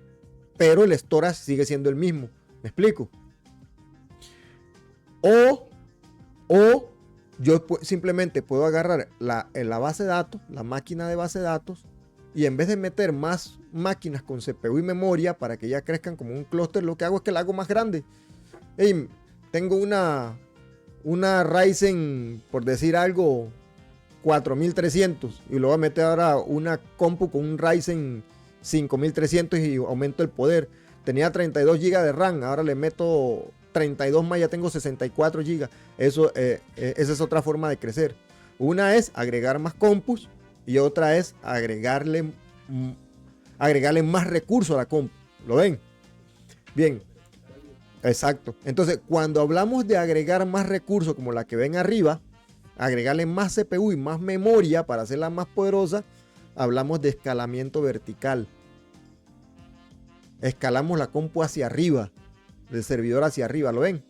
Pero el storage sigue siendo el mismo. ¿Me explico? O yo simplemente puedo agarrar la base de datos, la máquina de base de datos, y en vez de meter más máquinas con CPU y memoria para que ya crezcan como un clúster, lo que hago es que la hago más grande. Hey, tengo una Ryzen, por decir algo, 4300, y luego voy a meter ahora una compu con un Ryzen 5300 y aumento el poder. Tenía 32 GB de RAM, ahora le meto 32 más, ya tengo 64 GB. Esa es otra forma de crecer. Una es agregar más compus y otra es agregarle más recursos a la compu. ¿Lo ven? Bien, exacto. Entonces, cuando hablamos de agregar más recursos como la que ven arriba, agregarle más CPU y más memoria para hacerla más poderosa, hablamos de escalamiento vertical. Escalamos la compu hacia arriba, del servidor hacia arriba, ¿lo ven?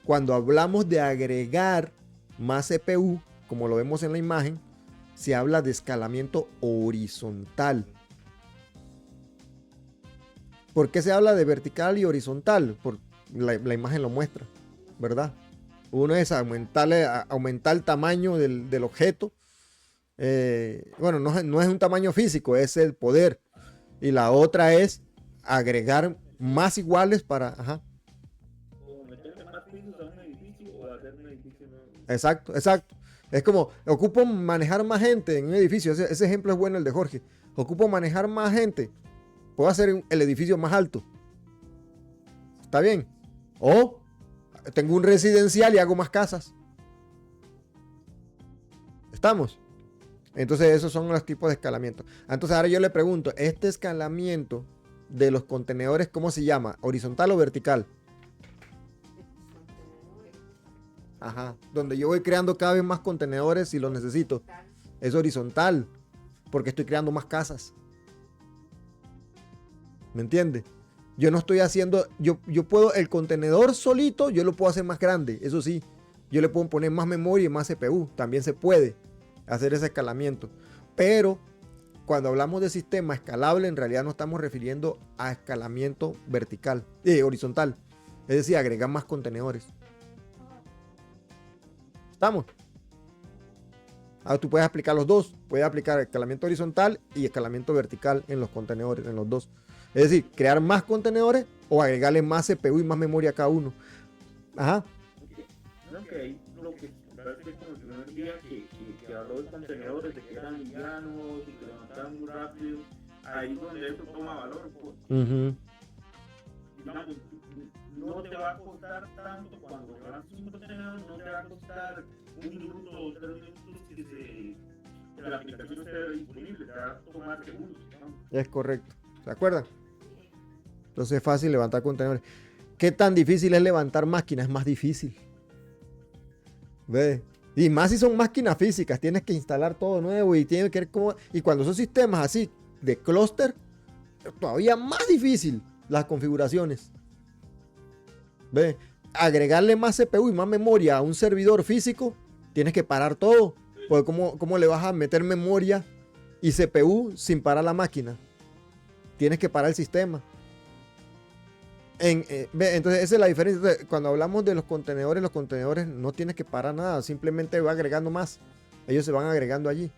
Cuando hablamos de agregar más CPU, como lo vemos en la imagen, se habla de escalamiento horizontal. ¿Por qué se habla de vertical y horizontal? Por la imagen lo muestra, ¿verdad? Uno es aumentar el tamaño del objeto. Bueno, no es un tamaño físico, es el poder. Y la otra es agregar más iguales para... Ajá. O meterle más pisos a un edificio o hacer un edificio nuevo. Exacto, exacto. Es como, ocupo manejar más gente en un edificio. Ese ejemplo es bueno, el de Jorge. Ocupo manejar más gente. Puedo hacer el edificio más alto. ¿Está bien? O tengo un residencial y hago más casas. ¿Estamos? Entonces esos son los tipos de escalamiento. Entonces ahora yo le pregunto, ¿este escalamiento de los contenedores cómo se llama? ¿Horizontal o vertical? Ajá. Donde yo voy creando cada vez más contenedores si los necesito. Es horizontal. Porque estoy creando más casas. ¿Me entiende? Yo no estoy haciendo... Yo puedo... El contenedor solito yo lo puedo hacer más grande. Eso sí. Yo le puedo poner más memoria y más CPU. También se puede hacer ese escalamiento. Pero cuando hablamos de sistema escalable, en realidad nos estamos refiriendo a escalamiento vertical, horizontal. Es decir, agregar más contenedores. ¿Estamos? Ahora tú puedes aplicar los dos. Puedes aplicar escalamiento horizontal y escalamiento vertical en los contenedores, en los dos. Es decir, crear más contenedores o agregarle más CPU y más memoria a cada uno. Ajá. Creo que ahí lo que parece como el primer día que habló de contenedores, de que eran livianos y que levantaban muy rápido, ahí es donde eso toma valor. Pues. Digamos, no te va a costar tanto cuando levantas un contenedor, no te va a costar un minuto o 3 minutos que la aplicación esté disponible, te va a tomar segundos. ¿No? Es correcto. ¿Se acuerdan? Entonces es fácil levantar contenedores. ¿Qué tan difícil es levantar máquinas? Es más difícil. ¿Ve? Y más si son máquinas físicas, tienes que instalar todo nuevo y tienes que ver cómo... Y cuando son sistemas así de clúster, todavía más difícil las configuraciones. ¿Ve? Agregarle más CPU y más memoria a un servidor físico, tienes que parar todo. Porque ¿cómo le vas a meter memoria y CPU sin parar la máquina? Tienes que parar el sistema. Entonces esa es la diferencia. Entonces, cuando hablamos de los contenedores no tienes que parar nada, simplemente va agregando más. Ellos se van agregando allí.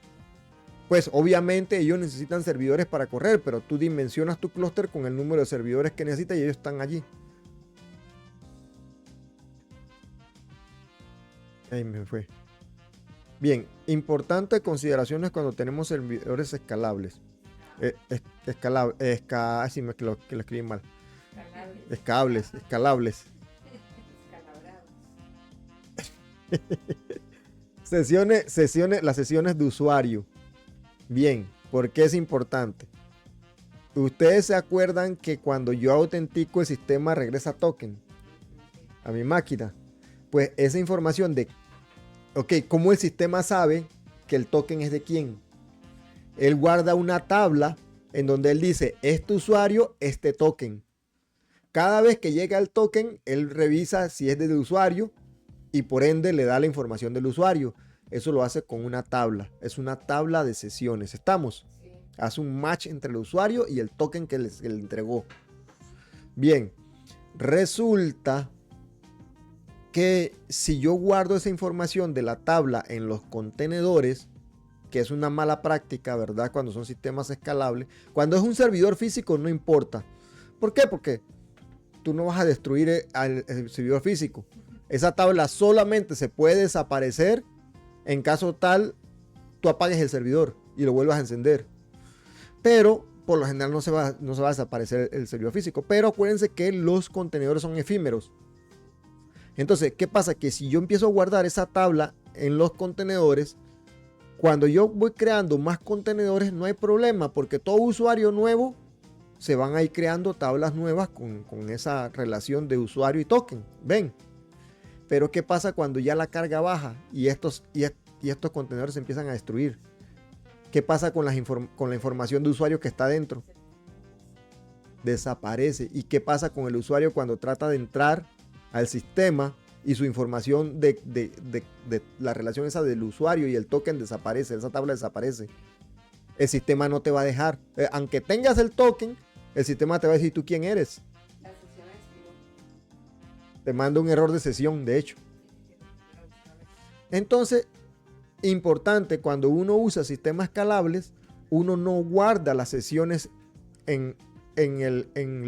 Pues obviamente ellos necesitan servidores para correr, pero tú dimensionas tu clúster con el número de servidores que necesitas y ellos están allí. Ahí me fue. Bien, importante consideraciones cuando tenemos servidores escalables. Sí, que lo escribí mal. Escalables. Las sesiones de usuario. Bien, ¿por qué es importante? Ustedes se acuerdan que cuando yo autentico el sistema regresa token a mi máquina. Pues esa información de, ¿cómo el sistema sabe que el token es de quién? Él guarda una tabla en donde él dice, este usuario, este token. Cada vez que llega el token, él revisa si es del usuario y por ende le da la información del usuario. Eso lo hace con una tabla. Es una tabla de sesiones. ¿Estamos? Sí. Hace un match entre el usuario y el token que le entregó. Bien. Resulta que si yo guardo esa información de la tabla en los contenedores, que es una mala práctica, ¿verdad? Cuando son sistemas escalables. Cuando es un servidor físico no importa. ¿Por qué? Porque tú no vas a destruir el servidor físico. Esa tabla solamente se puede desaparecer en caso tal tú apagues el servidor y lo vuelvas a encender. Pero por lo general no se va a desaparecer el servidor físico. Pero acuérdense que los contenedores son efímeros. Entonces, ¿qué pasa? Que si yo empiezo a guardar esa tabla en los contenedores, cuando yo voy creando más contenedores no hay problema, porque todo usuario nuevo se van a ir creando tablas nuevas con esa relación de usuario y token. ¿Ven? Pero ¿qué pasa cuando ya la carga baja y estos contenedores se empiezan a destruir? ¿Qué pasa con la información de usuario que está dentro? Desaparece. ¿Y qué pasa con el usuario cuando trata de entrar al sistema y su información de la relación esa del usuario y el token desaparece? Esa tabla desaparece. El sistema no te va a dejar. Aunque tengas el token, el sistema te va a decir tú quién eres. La sesión expiró. Te manda un error de sesión, de hecho. Entonces, importante, cuando uno usa sistemas escalables, uno no guarda las sesiones en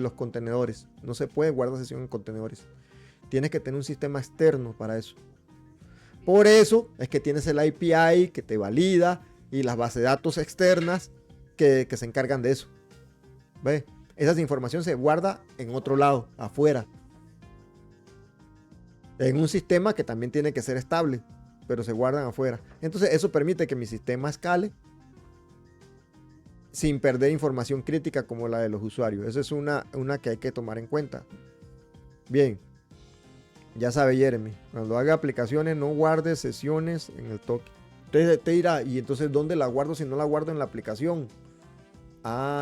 los contenedores. No se puede guardar sesión en contenedores. Tienes que tener un sistema externo para eso. Por eso es que tienes el API que te valida y las bases de datos externas que se encargan de eso. ¿Ve? Esa información se guarda en otro lado, afuera. En un sistema que también tiene que ser estable, pero se guardan afuera. Entonces eso permite que mi sistema escale sin perder información crítica como la de los usuarios. Esa es una que hay que tomar en cuenta. Bien. Ya sabe Jeremy, cuando haga aplicaciones no guarde sesiones en el token. Usted te dirá, ¿y entonces dónde la guardo si no la guardo en la aplicación?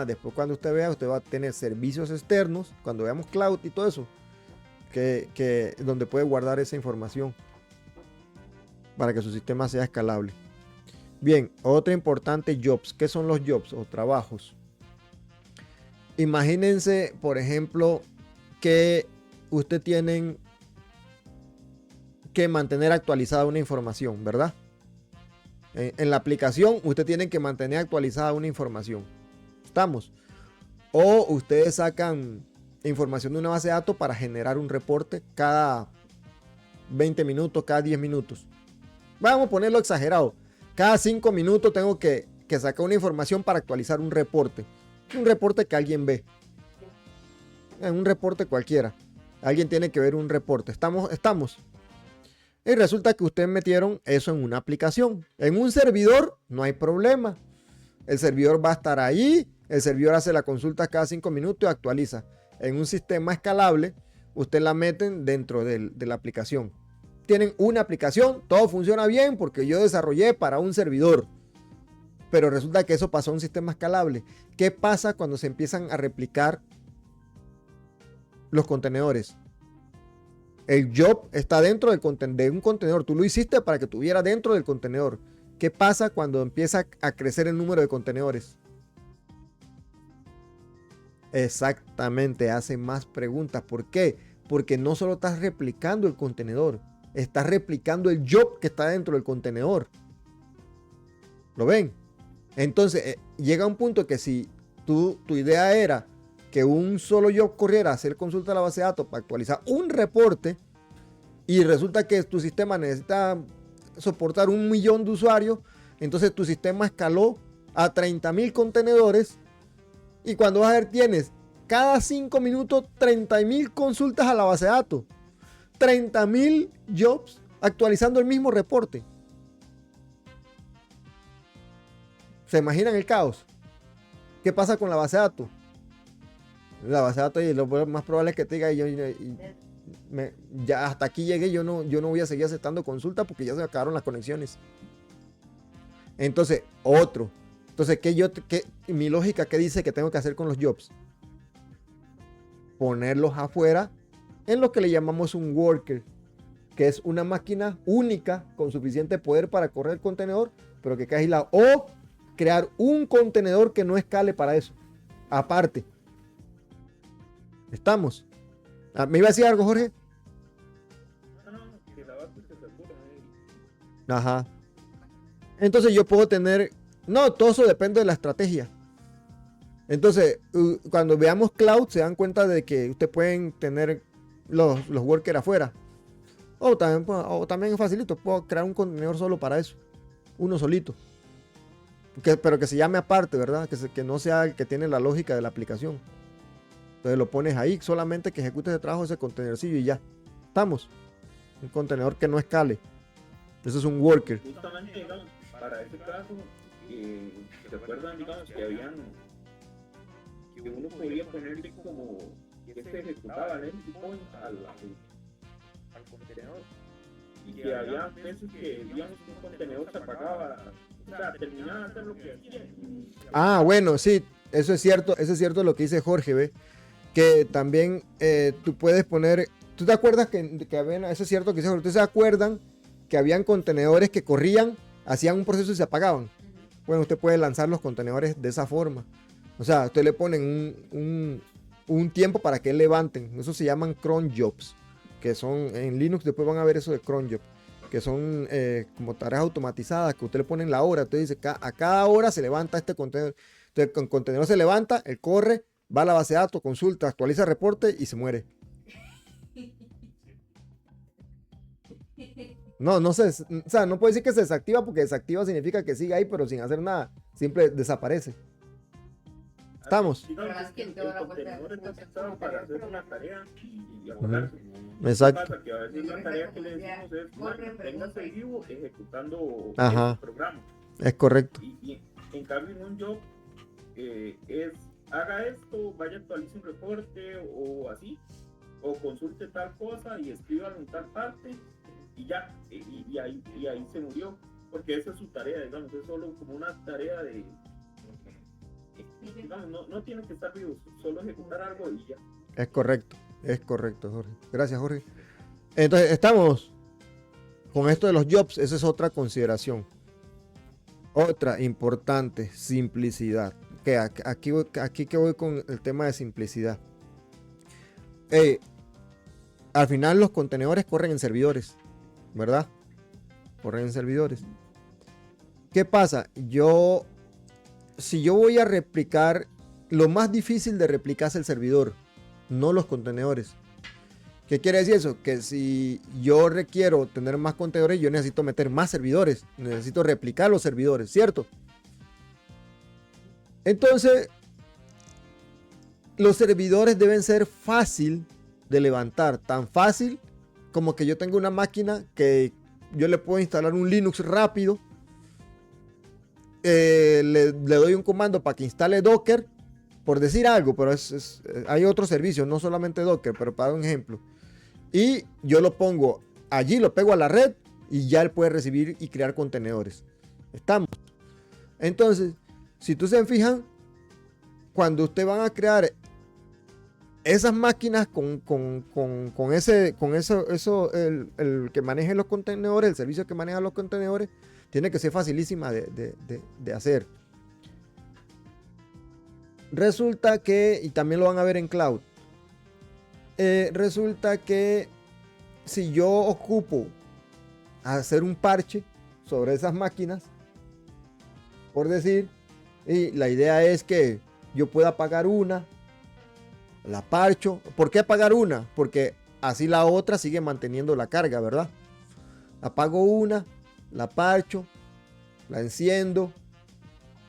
Después cuando usted vea, usted va a tener servicios externos, cuando veamos cloud y todo eso, donde puede guardar esa información para que su sistema sea escalable. Bien, otra importante, jobs. ¿Qué son los jobs o trabajos? Imagínense, por ejemplo, que usted tienen que mantener actualizada una información, ¿verdad? En la aplicación usted tiene que mantener actualizada una información. ¿Estamos? O ustedes sacan información de una base de datos para generar un reporte cada 20 minutos, cada 10 minutos. Vamos a ponerlo exagerado. Cada 5 minutos tengo que sacar una información para actualizar un reporte. Un reporte que alguien ve. Un reporte cualquiera. Alguien tiene que ver un reporte. ¿Estamos? Y resulta que ustedes metieron eso en una aplicación. En un servidor no hay problema. El servidor va a estar ahí. El servidor hace la consulta cada 5 minutos y actualiza. En un sistema escalable, ustedes la meten dentro de la aplicación. Tienen una aplicación, todo funciona bien porque yo desarrollé para un servidor. Pero resulta que eso pasó a un sistema escalable. ¿Qué pasa cuando se empiezan a replicar los contenedores? El job está dentro de un contenedor. Tú lo hiciste para que estuviera dentro del contenedor. ¿Qué pasa cuando empieza a crecer el número de contenedores? Exactamente, hace más preguntas. ¿Por qué? Porque no solo estás replicando el contenedor, estás replicando el job que está dentro del contenedor. ¿Lo ven? Entonces, llega un punto que si tu idea era que un solo job corriera a hacer consulta a la base de datos para actualizar un reporte y resulta que tu sistema necesita soportar 1 millón de usuarios, entonces tu sistema escaló a 30,000 contenedores y cuando vas a ver tienes cada 5 minutos 30,000 consultas a la base de datos, 30,000 jobs actualizando el mismo reporte. ¿Se imaginan el caos? ¿Qué pasa con la base de datos? La base de datos, y lo más probable es que te diga, ya hasta aquí llegué, yo no voy a seguir aceptando consultas porque ya se acabaron las conexiones. Entonces, mi lógica, ¿qué dice que tengo que hacer con los jobs? Ponerlos afuera en lo que le llamamos un worker, que es una máquina única con suficiente poder para correr el contenedor, pero que quede aislado. O crear un contenedor que no escale para eso, aparte. ¿Estamos? ¿Me iba a decir algo, Jorge? No, que la base se satura. Ajá. Entonces yo puedo tener... No, todo eso depende de la estrategia. Entonces, cuando veamos cloud, se dan cuenta de que ustedes pueden tener los workers afuera. O también es facilito, puedo crear un contenedor solo para eso. Uno solito. Pero que se llame aparte, ¿verdad? Que no sea el que tiene la lógica de la aplicación. Entonces lo pones ahí, solamente que ejecute ese trabajo, ese contenercillo y ya. ¿Estamos? Un contenedor que no escale. Eso es un worker. Justamente, digamos, para ese caso, ¿se acuerdan, digamos, que uno podía ponerle como que se ejecutaba el endpoint al contenedor? Y que había veces que, digamos, un contenedor se apagaba, o sea, terminaba de hacer lo que hacía. Bueno, sí, eso es cierto lo que dice Jorge, ¿ve? Que también tú puedes poner, ¿tú te acuerdas que habían, eso es cierto que dice Jorge, ¿ustedes se acuerdan que habían contenedores que corrían, hacían un proceso y se apagaban? Bueno, usted puede lanzar los contenedores de esa forma. O sea, ustedes le ponen un tiempo para que levanten. Eso se llaman cron jobs, que son en Linux. Después van a ver eso de cron job, que son como tareas automatizadas, que usted le ponen la hora. Entonces dice, a cada hora se levanta este contenedor. Entonces el contenedor se levanta, él corre, va a la base de datos, consulta, actualiza el reporte y se muere. No sé, o sea, no puede decir que se desactiva, porque desactiva significa que sigue ahí, pero sin hacer nada, simple desaparece. ¿Estamos? Digamos, Pero es que el toda la contenedor vuelta está pensado para hacer una tarea y Ujú. apagarse. Exacto. ¿Qué pasa? Que a veces la tarea que le decimos es, manténgase vivo ejecutando Ajá. el programa. Es correcto. Y en cambio en un job es, haga esto, vaya actualice un reporte o así, o consulte tal cosa y escríbalo en tal parte y ya, y ahí se murió, porque esa es su tarea, digamos, es solo como una tarea de, digamos, no tiene que estar vivo, solo ejecutar algo y ya. Es correcto, Jorge. Gracias, Jorge. Entonces, estamos con esto de los jobs. Esa es otra consideración. Otra importante, simplicidad. Que aquí que voy con el tema de simplicidad. Al final los contenedores corren en servidores, ¿verdad? Corren en servidores. ¿Qué pasa? Si yo voy a replicar, lo más difícil de replicar es el servidor, no los contenedores. ¿Qué quiere decir eso? Que si yo requiero tener más contenedores, yo necesito meter más servidores. Necesito replicar los servidores, ¿cierto? Entonces, los servidores deben ser fácil de levantar. Tan fácil como que yo tengo una máquina que yo le puedo instalar un Linux rápido. Le doy un comando para que instale Docker, por decir algo, pero hay otros servicios, no solamente Docker, pero para un ejemplo. Y yo lo pongo allí, lo pego a la red y ya él puede recibir y crear contenedores. Estamos. Entonces, si tú se fijan, cuando ustedes van a crear esas máquinas con el que maneje los contenedores, el servicio que maneja los contenedores, tiene que ser facilísima de hacer. Resulta que, y también lo van a ver en cloud, resulta que si yo ocupo hacer un parche sobre esas máquinas, por decir, y la idea es que yo pueda apagar una, la parcho. ¿Por qué apagar una? Porque así la otra sigue manteniendo la carga, ¿verdad? Apago una, la parcho, la enciendo,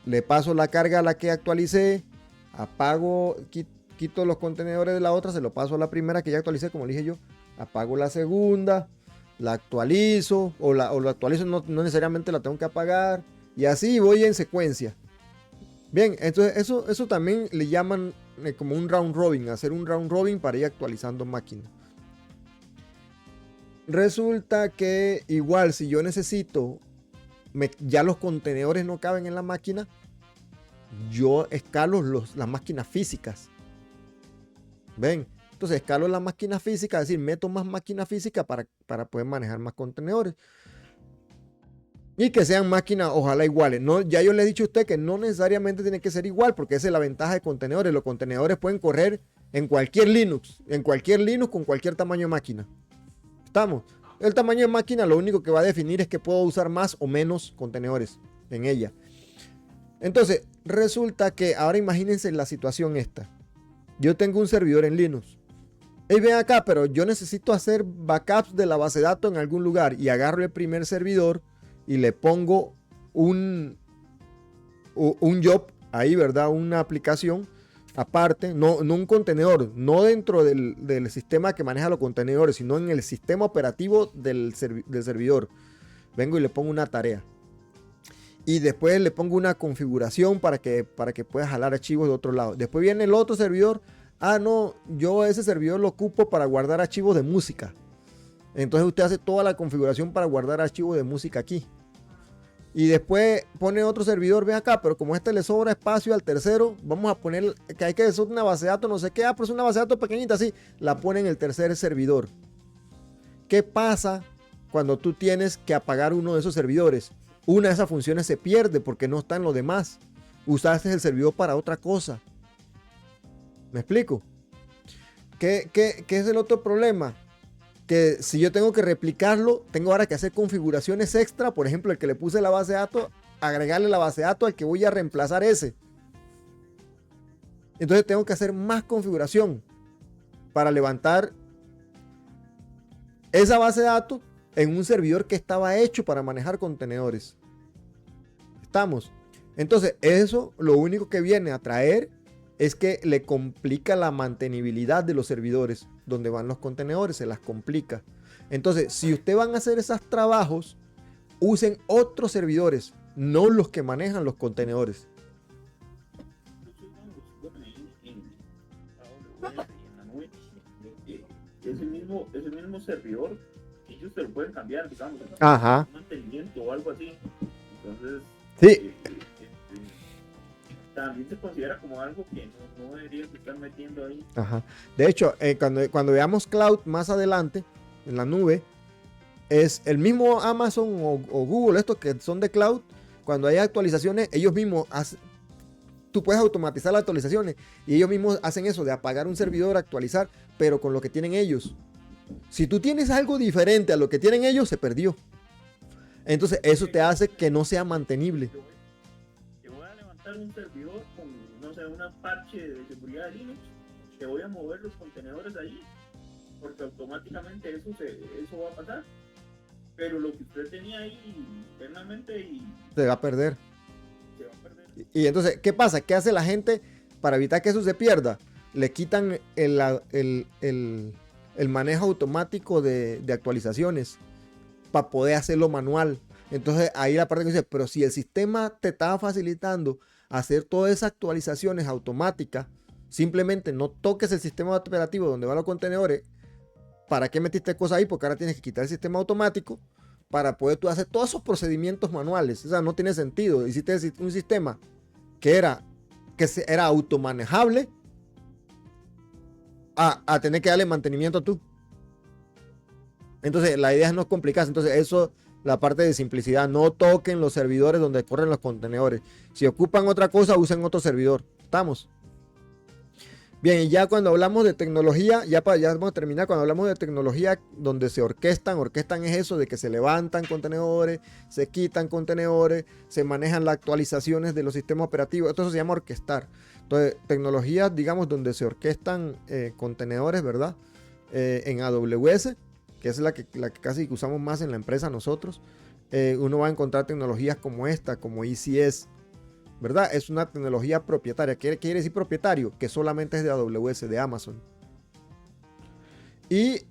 le paso la carga a la que actualicé, apago, quito los contenedores de la otra, se lo paso a la primera que ya actualicé, como le dije yo, apago la segunda, la actualizo, o la actualizo, no necesariamente la tengo que apagar, y así voy en secuencia. Bien, entonces eso también le llaman como un round robin, hacer un round robin para ir actualizando máquinas. Resulta que igual si yo necesito, ya los contenedores no caben en la máquina, yo escalo las máquinas físicas. ¿Ven? Entonces escalo las máquinas físicas, es decir, meto más máquinas físicas para poder manejar más contenedores. Y que sean máquinas ojalá iguales. No, ya yo le he dicho a usted que no necesariamente tiene que ser igual, porque esa es la ventaja de contenedores. Los contenedores pueden correr en cualquier Linux con cualquier tamaño de máquina. ¿Estamos? El tamaño de máquina lo único que va a definir es que puedo usar más o menos contenedores en ella. Entonces, resulta que ahora imagínense la situación esta. Yo tengo un servidor en Linux. Y ven acá, pero yo necesito hacer backups de la base de datos en algún lugar. Y agarro el primer servidor y le pongo un job ahí, ¿verdad? Una aplicación aparte, no un contenedor, no dentro del sistema que maneja los contenedores, sino en el sistema operativo del servidor. Vengo y le pongo una tarea. Y después le pongo una configuración para que pueda jalar archivos de otro lado. Después viene el otro servidor. Ah, no, yo ese servidor lo ocupo para guardar archivos de música. Entonces usted hace toda la configuración para guardar archivos de música aquí. Y después pone otro servidor, ve acá, pero como este le sobra espacio al tercero, vamos a poner que hay que hacer una base de datos, no sé qué, pero es una base de datos pequeñita, así, la pone en el tercer servidor. ¿Qué pasa cuando tú tienes que apagar uno de esos servidores? Una de esas funciones se pierde porque no está en los demás. usaste el servidor para otra cosa. ¿Me explico? ¿Qué es el otro problema? Que si yo tengo que replicarlo, tengo ahora que hacer configuraciones extra. Por ejemplo, el que le puse la base de datos, agregarle la base de datos al que voy a reemplazar ese. Entonces tengo que hacer más configuración para levantar esa base de datos en un servidor que estaba hecho para manejar contenedores. ¿Estamos? Entonces, eso lo único que viene a traer es que le complica la mantenibilidad de los servidores donde van los contenedores, se las complica. Entonces, si ustedes van a hacer esos trabajos, usen otros servidores, no los que manejan los contenedores. Ese mismo servidor, ellos te lo pueden cambiar, digamos, Ajá. mantenimiento o algo así. Entonces, Sí. También se considera como algo que no deberías estar metiendo ahí. Ajá. De hecho, cuando veamos cloud más adelante, en la nube, es el mismo Amazon o Google, estos que son de cloud, cuando hay actualizaciones, ellos mismos tú puedes automatizar las actualizaciones y ellos mismos hacen eso de apagar un servidor, actualizar, pero con lo que tienen ellos. Si tú tienes algo diferente a lo que tienen ellos, se perdió. Entonces, eso te hace que no sea mantenible. Te voy a levantar un servidor con, no sé, una parche de seguridad de Linux. Te voy a mover los contenedores allí, porque automáticamente eso va a pasar. Pero lo que usted tenía ahí internamente Se va a perder. se va a perder. Y entonces, ¿qué pasa? ¿Qué hace la gente para evitar que eso se pierda? Le quitan el manejo automático de actualizaciones para poder hacerlo manual. Entonces ahí la parte que dice, pero si el sistema te estaba facilitando hacer todas esas actualizaciones automáticas, simplemente no toques el sistema operativo donde van los contenedores. ¿Para qué metiste cosas ahí? Porque ahora tienes que quitar el sistema automático para poder tú hacer todos esos procedimientos manuales. O sea, no tiene sentido. Hiciste un sistema que era automanejable a tener que darle mantenimiento tú. Entonces, la idea es no complicarse. Entonces, eso, la parte de simplicidad. No toquen los servidores donde corren los contenedores. Si ocupan otra cosa, usen otro servidor. ¿Estamos? Bien, y ya cuando hablamos de tecnología, ya vamos a terminar. Cuando hablamos de tecnología donde se orquestan es eso de que se levantan contenedores, se quitan contenedores, se manejan las actualizaciones de los sistemas operativos. Esto se llama orquestar. Entonces, tecnologías, digamos, donde se orquestan contenedores, ¿verdad? En AWS, que es la que casi usamos más en la empresa nosotros. Uno va a encontrar tecnologías como esta, como ECS, ¿verdad? Es una tecnología propietaria. ¿Qué quiere decir propietario? Que solamente es de AWS, de Amazon. Y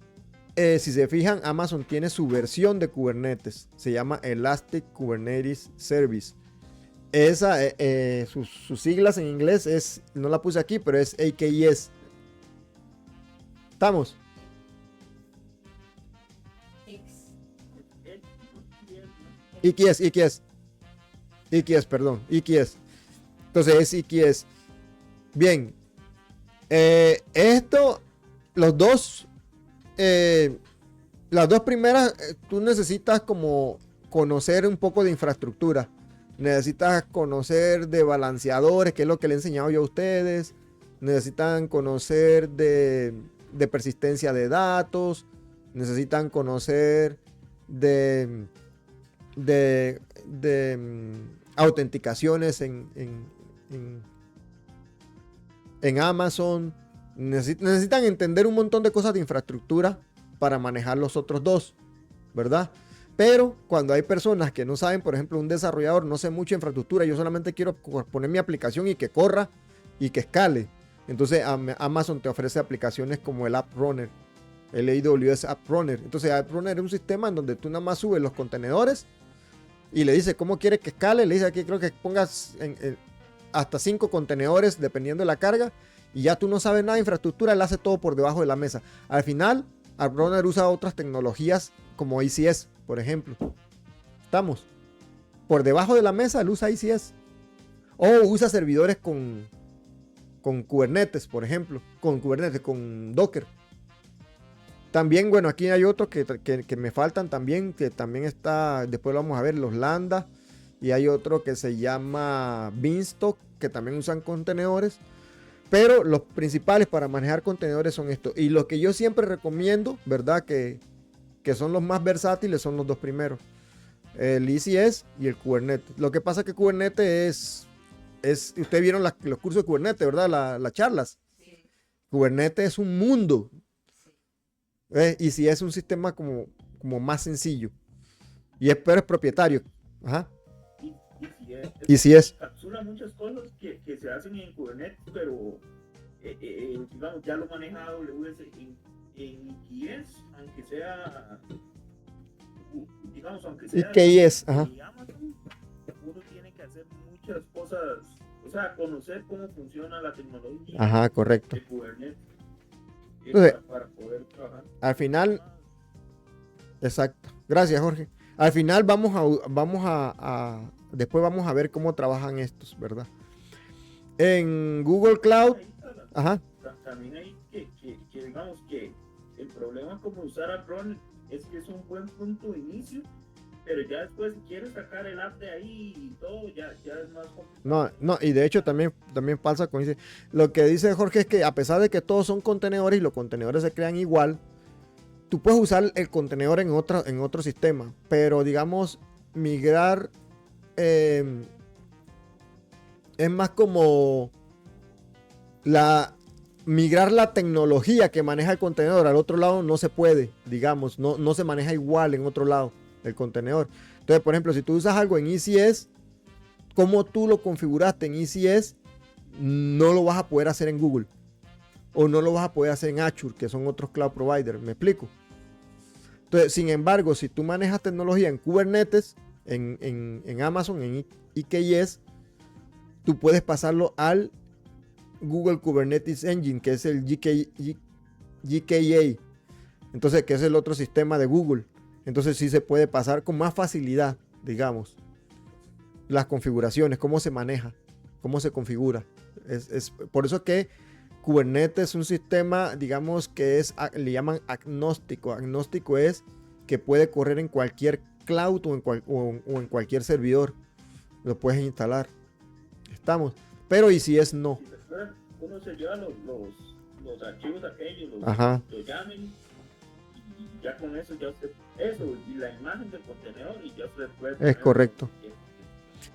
si se fijan, Amazon tiene su versión de Kubernetes. Se llama Elastic Kubernetes Service. Esa, sus siglas en inglés es, no la puse aquí, pero es AKS. ¿Estamos? EKS, perdón, EKS. Entonces es EKS. Bien. Las dos primeras, tú necesitas como conocer un poco de infraestructura. Necesitas conocer de balanceadores, que es lo que le he enseñado yo a ustedes. Necesitan conocer de persistencia de datos. Necesitan conocer de autenticaciones en Amazon. Necesitan entender un montón de cosas de infraestructura para manejar los otros dos, ¿verdad? Pero cuando hay personas que no saben, por ejemplo, un desarrollador no sé mucho de infraestructura, yo solamente quiero poner mi aplicación y que corra y que escale. Entonces Amazon te ofrece aplicaciones como el App Runner, el AWS App Runner. Entonces App Runner es un sistema en donde tú nada más subes los contenedores y le dice cómo quiere que escale. Le dice aquí creo que pongas hasta 5 contenedores dependiendo de la carga. Y ya tú no sabes nada de infraestructura, él hace todo por debajo de la mesa. Al final, AppRunner usa otras tecnologías como ECS, por ejemplo. ¿Estamos? Por debajo de la mesa él usa ECS. O usa servidores con Kubernetes, por ejemplo. Con Docker. También, bueno, aquí hay otros que me faltan también, que también está, después lo vamos a ver, los Lambda. y hay otro que se llama Beanstalk, que también usan contenedores. Pero los principales para manejar contenedores son estos. Y los que yo siempre recomiendo, ¿verdad? Que son los más versátiles, son los dos primeros. El ECS y el Kubernetes. Lo que pasa es que Kubernetes ustedes vieron los cursos de Kubernetes, ¿verdad? Las charlas. Sí, Kubernetes es un mundo. sí. Y si es un sistema como más sencillo. Pero es propietario. Ajá. Y si Y si es. capsula muchas cosas que se hacen en Kubernetes, pero digamos, ya lo maneja AWS en IKS, aunque sea, digamos, aunque sea IKS, ajá. en Amazon, uno tiene que hacer muchas cosas, o sea, conocer cómo funciona la tecnología Ajá, correcto. de Kubernetes Entonces, para poder trabajar. al final, exacto. Gracias, Jorge. Al final después vamos a ver cómo trabajan estos, ¿verdad? En Google Cloud, Ahí está ajá, también hay que digamos que el problema como usar a Chrome es que es un buen punto de inicio, pero ya después si quieres sacar el app de ahí y todo, ya es más complicado. no, y de hecho también pasa con lo que dice Jorge es que a pesar de que todos son contenedores y los contenedores se crean igual, tú puedes usar el contenedor en otro sistema, pero digamos, migrar es más como migrar la tecnología que maneja el contenedor al otro lado no se puede, digamos, no se maneja igual en otro lado el contenedor. Entonces, por ejemplo, si tú usas algo en ECS, como tú lo configuraste en ECS, no lo vas a poder hacer en Google. O no lo vas a poder hacer en Azure, que son otros cloud providers. ¿Me explico? Entonces, sin embargo, si tú manejas tecnología en Kubernetes, en Amazon, en IKS, tú puedes pasarlo al Google Kubernetes Engine, que es el GKA. Entonces, que es el otro sistema de Google. Entonces, sí se puede pasar con más facilidad, digamos, las configuraciones, cómo se maneja, cómo se configura. Por eso es que Kubernetes es un sistema, digamos, que le llaman agnóstico. Agnóstico es que puede correr en cualquier cloud o en cualquier servidor. Lo puedes instalar. Estamos. Pero y si es no. Si después uno se lleva los archivos aquellos, Ajá. los llamen, y ya con eso ya usted, eso, y la imagen del contenedor, y ya usted puede Es poner correcto.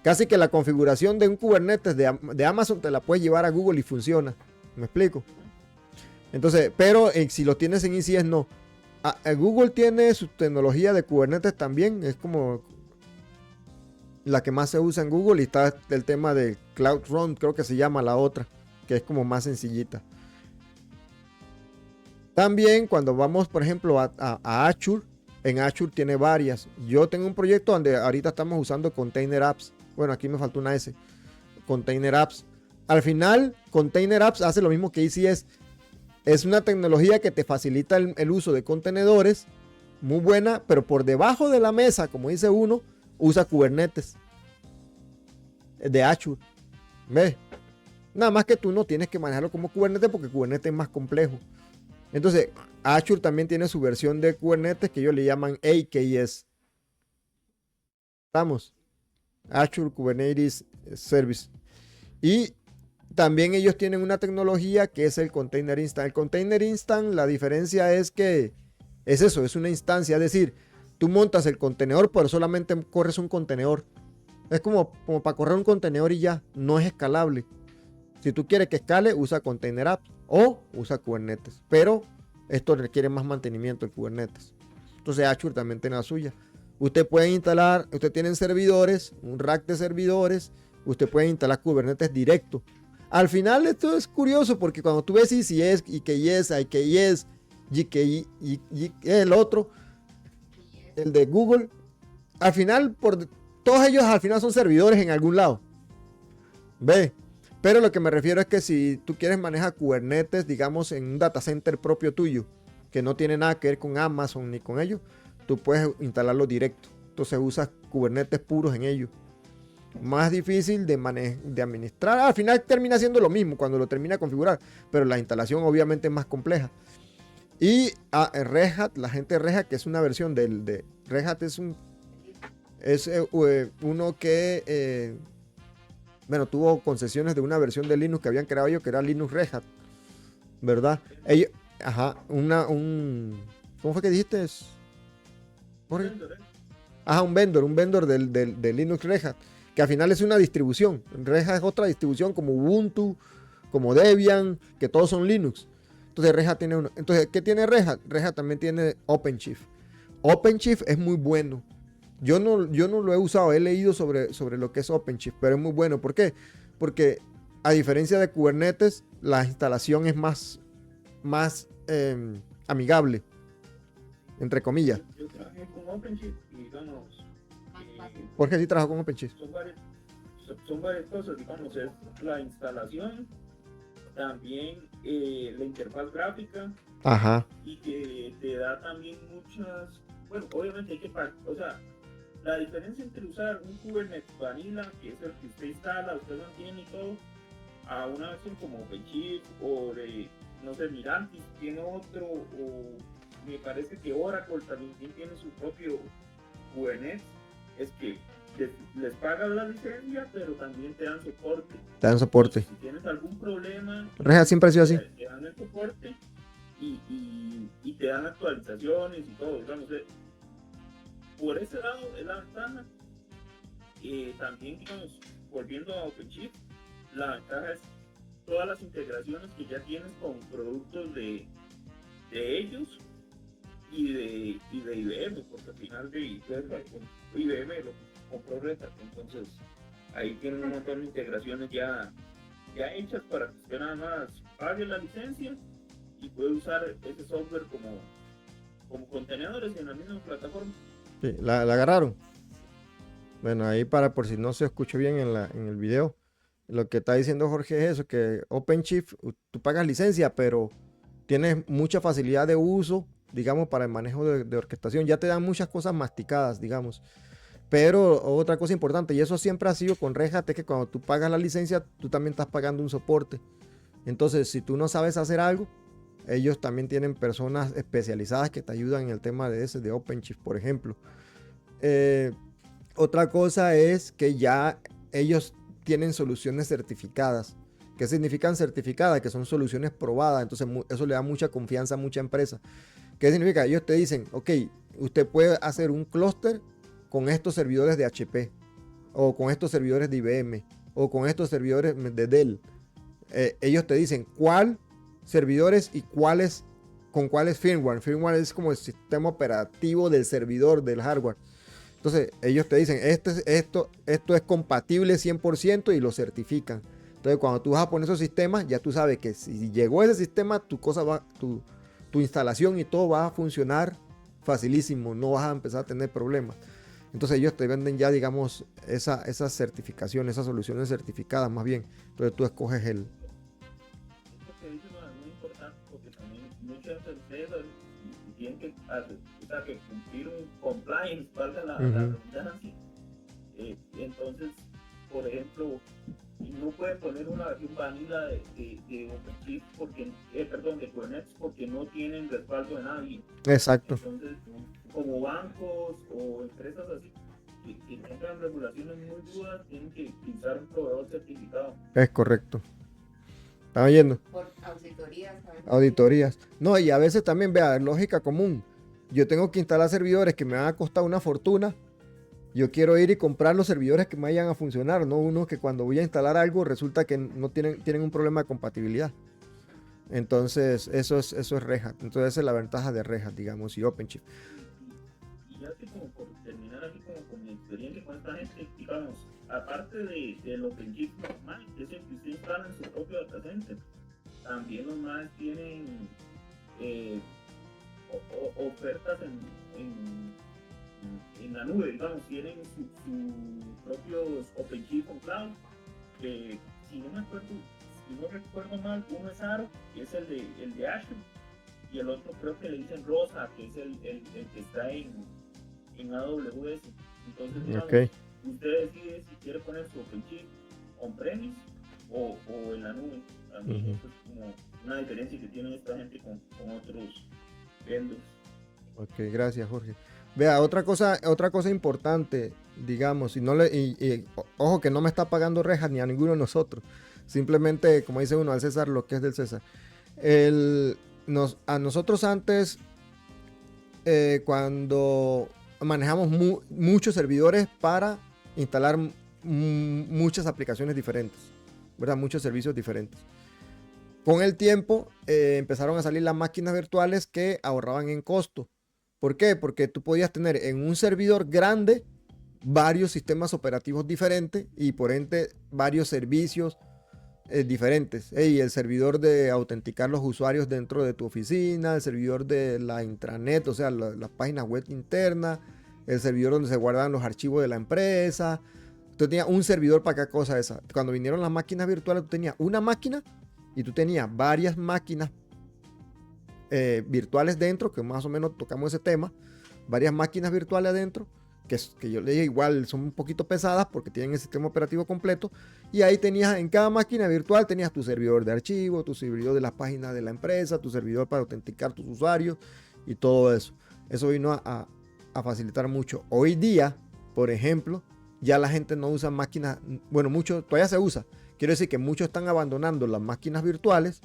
Casi que la configuración de un Kubernetes de Amazon te la puedes llevar a Google y funciona. ¿Me explico? Entonces, pero si lo tienes en ECS, no. Google tiene su tecnología de Kubernetes también. Es como la que más se usa en Google. Y está el tema de Cloud Run, creo que se llama la otra, que es como más sencillita. También cuando vamos, por ejemplo, a Azure, en Azure tiene varias. Yo tengo un proyecto donde ahorita estamos usando Container Apps. Bueno, aquí me faltó una S. Container Apps. Al final, Container Apps hace lo mismo que ECS. Es una tecnología que te facilita el uso de contenedores. Muy buena, pero por debajo de la mesa, como dice uno, usa Kubernetes. De Azure. ¿Ves? Nada más que tú no tienes que manejarlo como Kubernetes porque Kubernetes es más complejo. Entonces, Azure también tiene su versión de Kubernetes que ellos le llaman AKS. ¿Estamos? Azure Kubernetes Service. Y también ellos tienen una tecnología que es el Container Instant. El Container Instant, la diferencia es que es eso, es una instancia. Es decir, tú montas el contenedor, pero solamente corres un contenedor. Es como para correr un contenedor y ya, no es escalable. Si tú quieres que escale, usa Container Apps o usa Kubernetes. Pero esto requiere más mantenimiento en Kubernetes. Entonces Azure también tiene la suya. Usted puede instalar, usted tiene servidores, un rack de servidores. Usted puede instalar Kubernetes directo. Al final esto es curioso porque cuando tú ves ECS, IKS, IKS, GKI, el otro, el de Google, al final, todos ellos al final son servidores en algún lado. ¿Ve? Pero lo que me refiero es que si tú quieres manejar Kubernetes, digamos, en un data center propio tuyo, que no tiene nada que ver con Amazon ni con ellos, tú puedes instalarlo directo. Entonces usas Kubernetes puros en ellos. Más difícil de administrar. Al final termina siendo lo mismo cuando lo termina de configurar, pero la instalación obviamente es más compleja. Y Red Hat, la gente de Red Hat, que es una versión de Red Hat, es es uno que, bueno, tuvo concesiones de una versión de Linux que habían creado ellos, que era Linux Red Hat, ¿verdad? Ellos, ajá, ¿cómo fue que dijiste, Jorge? Ajá, un vendor de Linux Red Hat, que al final es una distribución. Red Hat es otra distribución como Ubuntu, como Debian, que todos son Linux. Entonces Red Hat tiene uno. Entonces, ¿qué tiene Red Hat? Red Hat también tiene OpenShift. OpenShift es muy bueno. Yo no lo he usado, he leído sobre lo que es OpenShift, pero es muy bueno. ¿Por qué? Porque a diferencia de Kubernetes, la instalación es más amigable, entre comillas. Yo trabajé con OpenShift y digamos, Jorge sí trabajó con OpenShift. son varias cosas, digamos, es la instalación, también la interfaz gráfica, Ajá. y que te da también muchas, bueno, obviamente hay que pagar, o sea, la diferencia entre usar un Kubernetes Vanilla, que es el que usted instala, usted mantiene y todo, a una versión como OpenShift o de, no sé, Mirantis tiene otro, o me parece que Oracle también tiene su propio Kubernetes, es que les pagas la licencia, pero también te dan soporte. Te dan soporte. Si tienes algún problema, Red Hat siempre ha sido así. te dan el soporte y te dan actualizaciones y todo. Digamos, por ese lado es la ventaja. También, digamos, volviendo a OpenShift, la ventaja es todas las integraciones que ya tienes con productos de ellos y de IBM, porque al final de IBM lo compró Red Hat, entonces ahí tienen un montón de integraciones ya hechas para que usted nada más pague la licencia y puede usar ese software como contenedores en la misma plataforma. Sí, la agarraron. Bueno, ahí por si no se escuchó bien en el video, lo que está diciendo Jorge es eso, que OpenShift, tú pagas licencia, pero tienes mucha facilidad de uso, digamos, para el manejo de orquestación. Ya te dan muchas cosas masticadas, digamos. Pero otra cosa importante, y eso siempre ha sido con Red Hat, es que cuando tú pagas la licencia, tú también estás pagando un soporte. Entonces, si tú no sabes hacer algo, ellos también tienen personas especializadas que te ayudan en el tema de OpenShift, por ejemplo. Otra cosa es que ya ellos tienen soluciones certificadas. ¿Qué significan certificadas? Que son soluciones probadas. Entonces eso le da mucha confianza a mucha empresa. ¿Qué significa? Ellos te dicen, ok, usted puede hacer un clúster con estos servidores de HP, o con estos servidores de IBM, o con estos servidores de Dell. Ellos te dicen cuál servidores y con cuáles firmware. Firmware es como el sistema operativo del servidor, del hardware. Entonces ellos te dicen, esto es compatible 100% y lo certifican. Entonces cuando tú vas a poner esos sistemas, ya tú sabes que si llegó ese sistema, tu instalación y todo va a funcionar facilísimo, no vas a empezar a tener problemas. Entonces ellos te venden ya, digamos, esas certificaciones, esas soluciones certificadas más bien. Entonces tú escoges el... Esto que dice es muy importante porque también muchas empresas tienen que hacer, o sea, que cumplir un compliance, valga la redundancia. Entonces, por ejemplo, no puede poner una versión vanilla de OpenShift de Kubernetes porque no tienen respaldo de nadie. Exacto. Entonces, como bancos o empresas así que tengan regulaciones muy duras, tienen que utilizar un proveedor certificado. Es correcto. ¿Están oyendo? Por auditorías. Auditorías. No, y a veces también, vea, lógica común. Yo tengo que instalar servidores que me van a costar una fortuna. Yo quiero ir y comprar los servidores que me vayan a funcionar, no unos que cuando voy a instalar algo resulta que no tienen un problema de compatibilidad. Entonces, eso es Red Hat. Entonces, esa es la ventaja de Red Hat, digamos, y OpenShift. Y ya que como por terminar aquí como con mi experiencia con esta gente, digamos, aparte del OpenShift normal, que es el que usted instala en su propio data center, también los más tienen ofertas en la nube, digamos, tienen sus propios OpenShift on Cloud, que si no recuerdo mal, uno es Aro, que es el de Azure, y el otro creo que le dicen Rosa, que es el que está en AWS. Entonces, digamos, usted decide si quiere poner su OpenShift on-premise o en la nube. También eso es como una diferencia que tiene esta gente con otros vendors. Ok, gracias Jorge. Vea, otra cosa importante, digamos, ojo que no me está pagando rejas ni a ninguno de nosotros. Simplemente, como dice uno, al César lo que es del César. A nosotros antes, cuando manejamos muchos servidores para instalar muchas aplicaciones diferentes, ¿verdad? Muchos servicios diferentes. Con el tiempo empezaron a salir las máquinas virtuales que ahorraban en costo. ¿Por qué? Porque tú podías tener en un servidor grande varios sistemas operativos diferentes y por ende varios servicios diferentes. El servidor de autenticar los usuarios dentro de tu oficina, el servidor de la intranet, o sea, la página web interna, el servidor donde se guardan los archivos de la empresa. Tú tenías un servidor para cada cosa esa. Cuando vinieron las máquinas virtuales, tú tenías una máquina y tú tenías varias máquinas virtuales dentro, que más o menos tocamos ese tema, varias máquinas virtuales adentro, que yo le dije igual son un poquito pesadas porque tienen el sistema operativo completo, y ahí tenías en cada máquina virtual tenías tu servidor de archivo, tu servidor de las páginas de la empresa, tu servidor para autenticar tus usuarios y todo eso. Eso vino a facilitar mucho. Hoy día, por ejemplo, ya la gente no usa máquinas, bueno, mucho todavía se usa. Quiero decir que muchos están abandonando las máquinas virtuales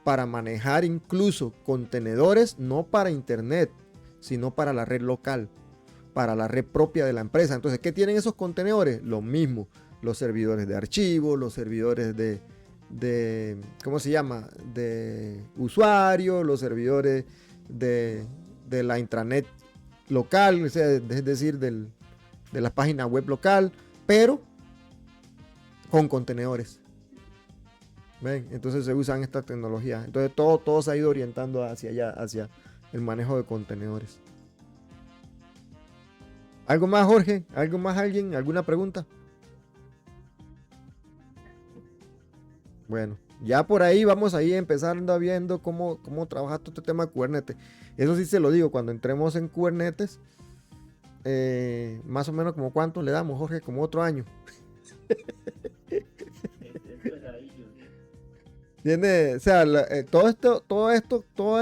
para manejar incluso contenedores, no para internet, sino para la red local, para la red propia de la empresa. Entonces, ¿qué tienen esos contenedores? Lo mismo, los servidores de archivo, los servidores de ¿cómo se llama? De usuario, los servidores de la intranet local, o sea, es decir, de la página web local, pero con contenedores. ¿Ven? Entonces se usan estas tecnologías. Entonces todo se ha ido orientando hacia allá, hacia el manejo de contenedores. ¿Algo más, Jorge? ¿Algo más, alguien? ¿Alguna pregunta? Bueno, ya por ahí vamos a ir empezando viendo cómo trabaja todo este tema de Kubernetes. Eso sí se lo digo, cuando entremos en Kubernetes, más o menos como cuánto le damos, Jorge, como otro año. Tiene, o sea, todos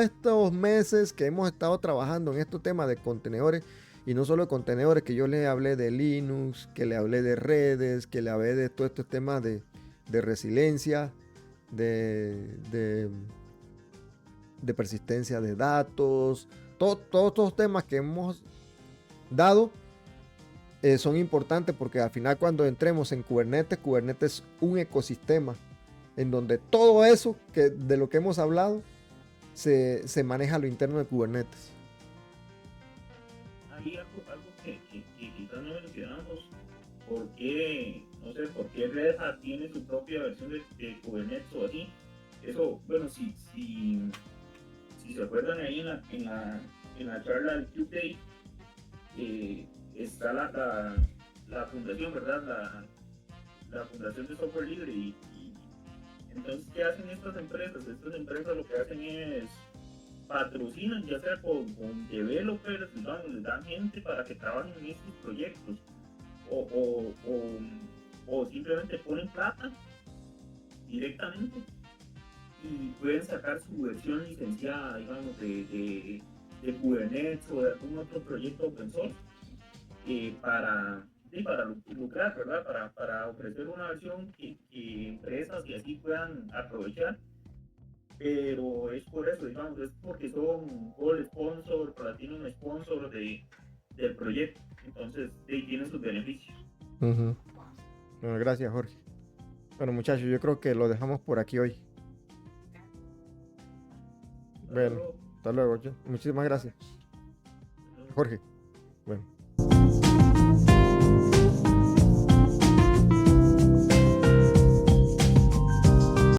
estos meses que hemos estado trabajando en estos temas de contenedores, y no solo de contenedores, que yo le hablé de Linux, que le hablé de redes, que le hablé de todos estos temas de resiliencia, de persistencia de datos, todos estos temas que hemos dado son importantes porque al final cuando entremos en Kubernetes es un ecosistema en donde todo eso de lo que hemos hablado se maneja a lo interno de Kubernetes. Hay algo que quizás no mencionamos, porque no sé por qué Red Hat tiene su propia versión de Kubernetes o así. Eso, bueno, si se acuerdan ahí en la charla del Q-Day, está la fundación, ¿verdad? La fundación de software libre y entonces, ¿qué hacen estas empresas? Estas empresas lo que hacen es patrocinan, ya sea con developers, digamos, les dan gente para que trabajen en estos proyectos o simplemente ponen plata directamente y pueden sacar su versión licenciada, digamos, de Kubernetes o de algún otro proyecto open source para lucrar, ¿verdad? Para ofrecer una versión que empresas y así puedan aprovechar. Pero es por eso, digamos, es porque son Gold Sponsor, Platinum Sponsor del proyecto. Entonces, tienen sus beneficios. Bueno, gracias, Jorge. Bueno, muchachos, yo creo que lo dejamos por aquí hoy. Bueno, hasta luego. Muchísimas gracias, Jorge. Bueno.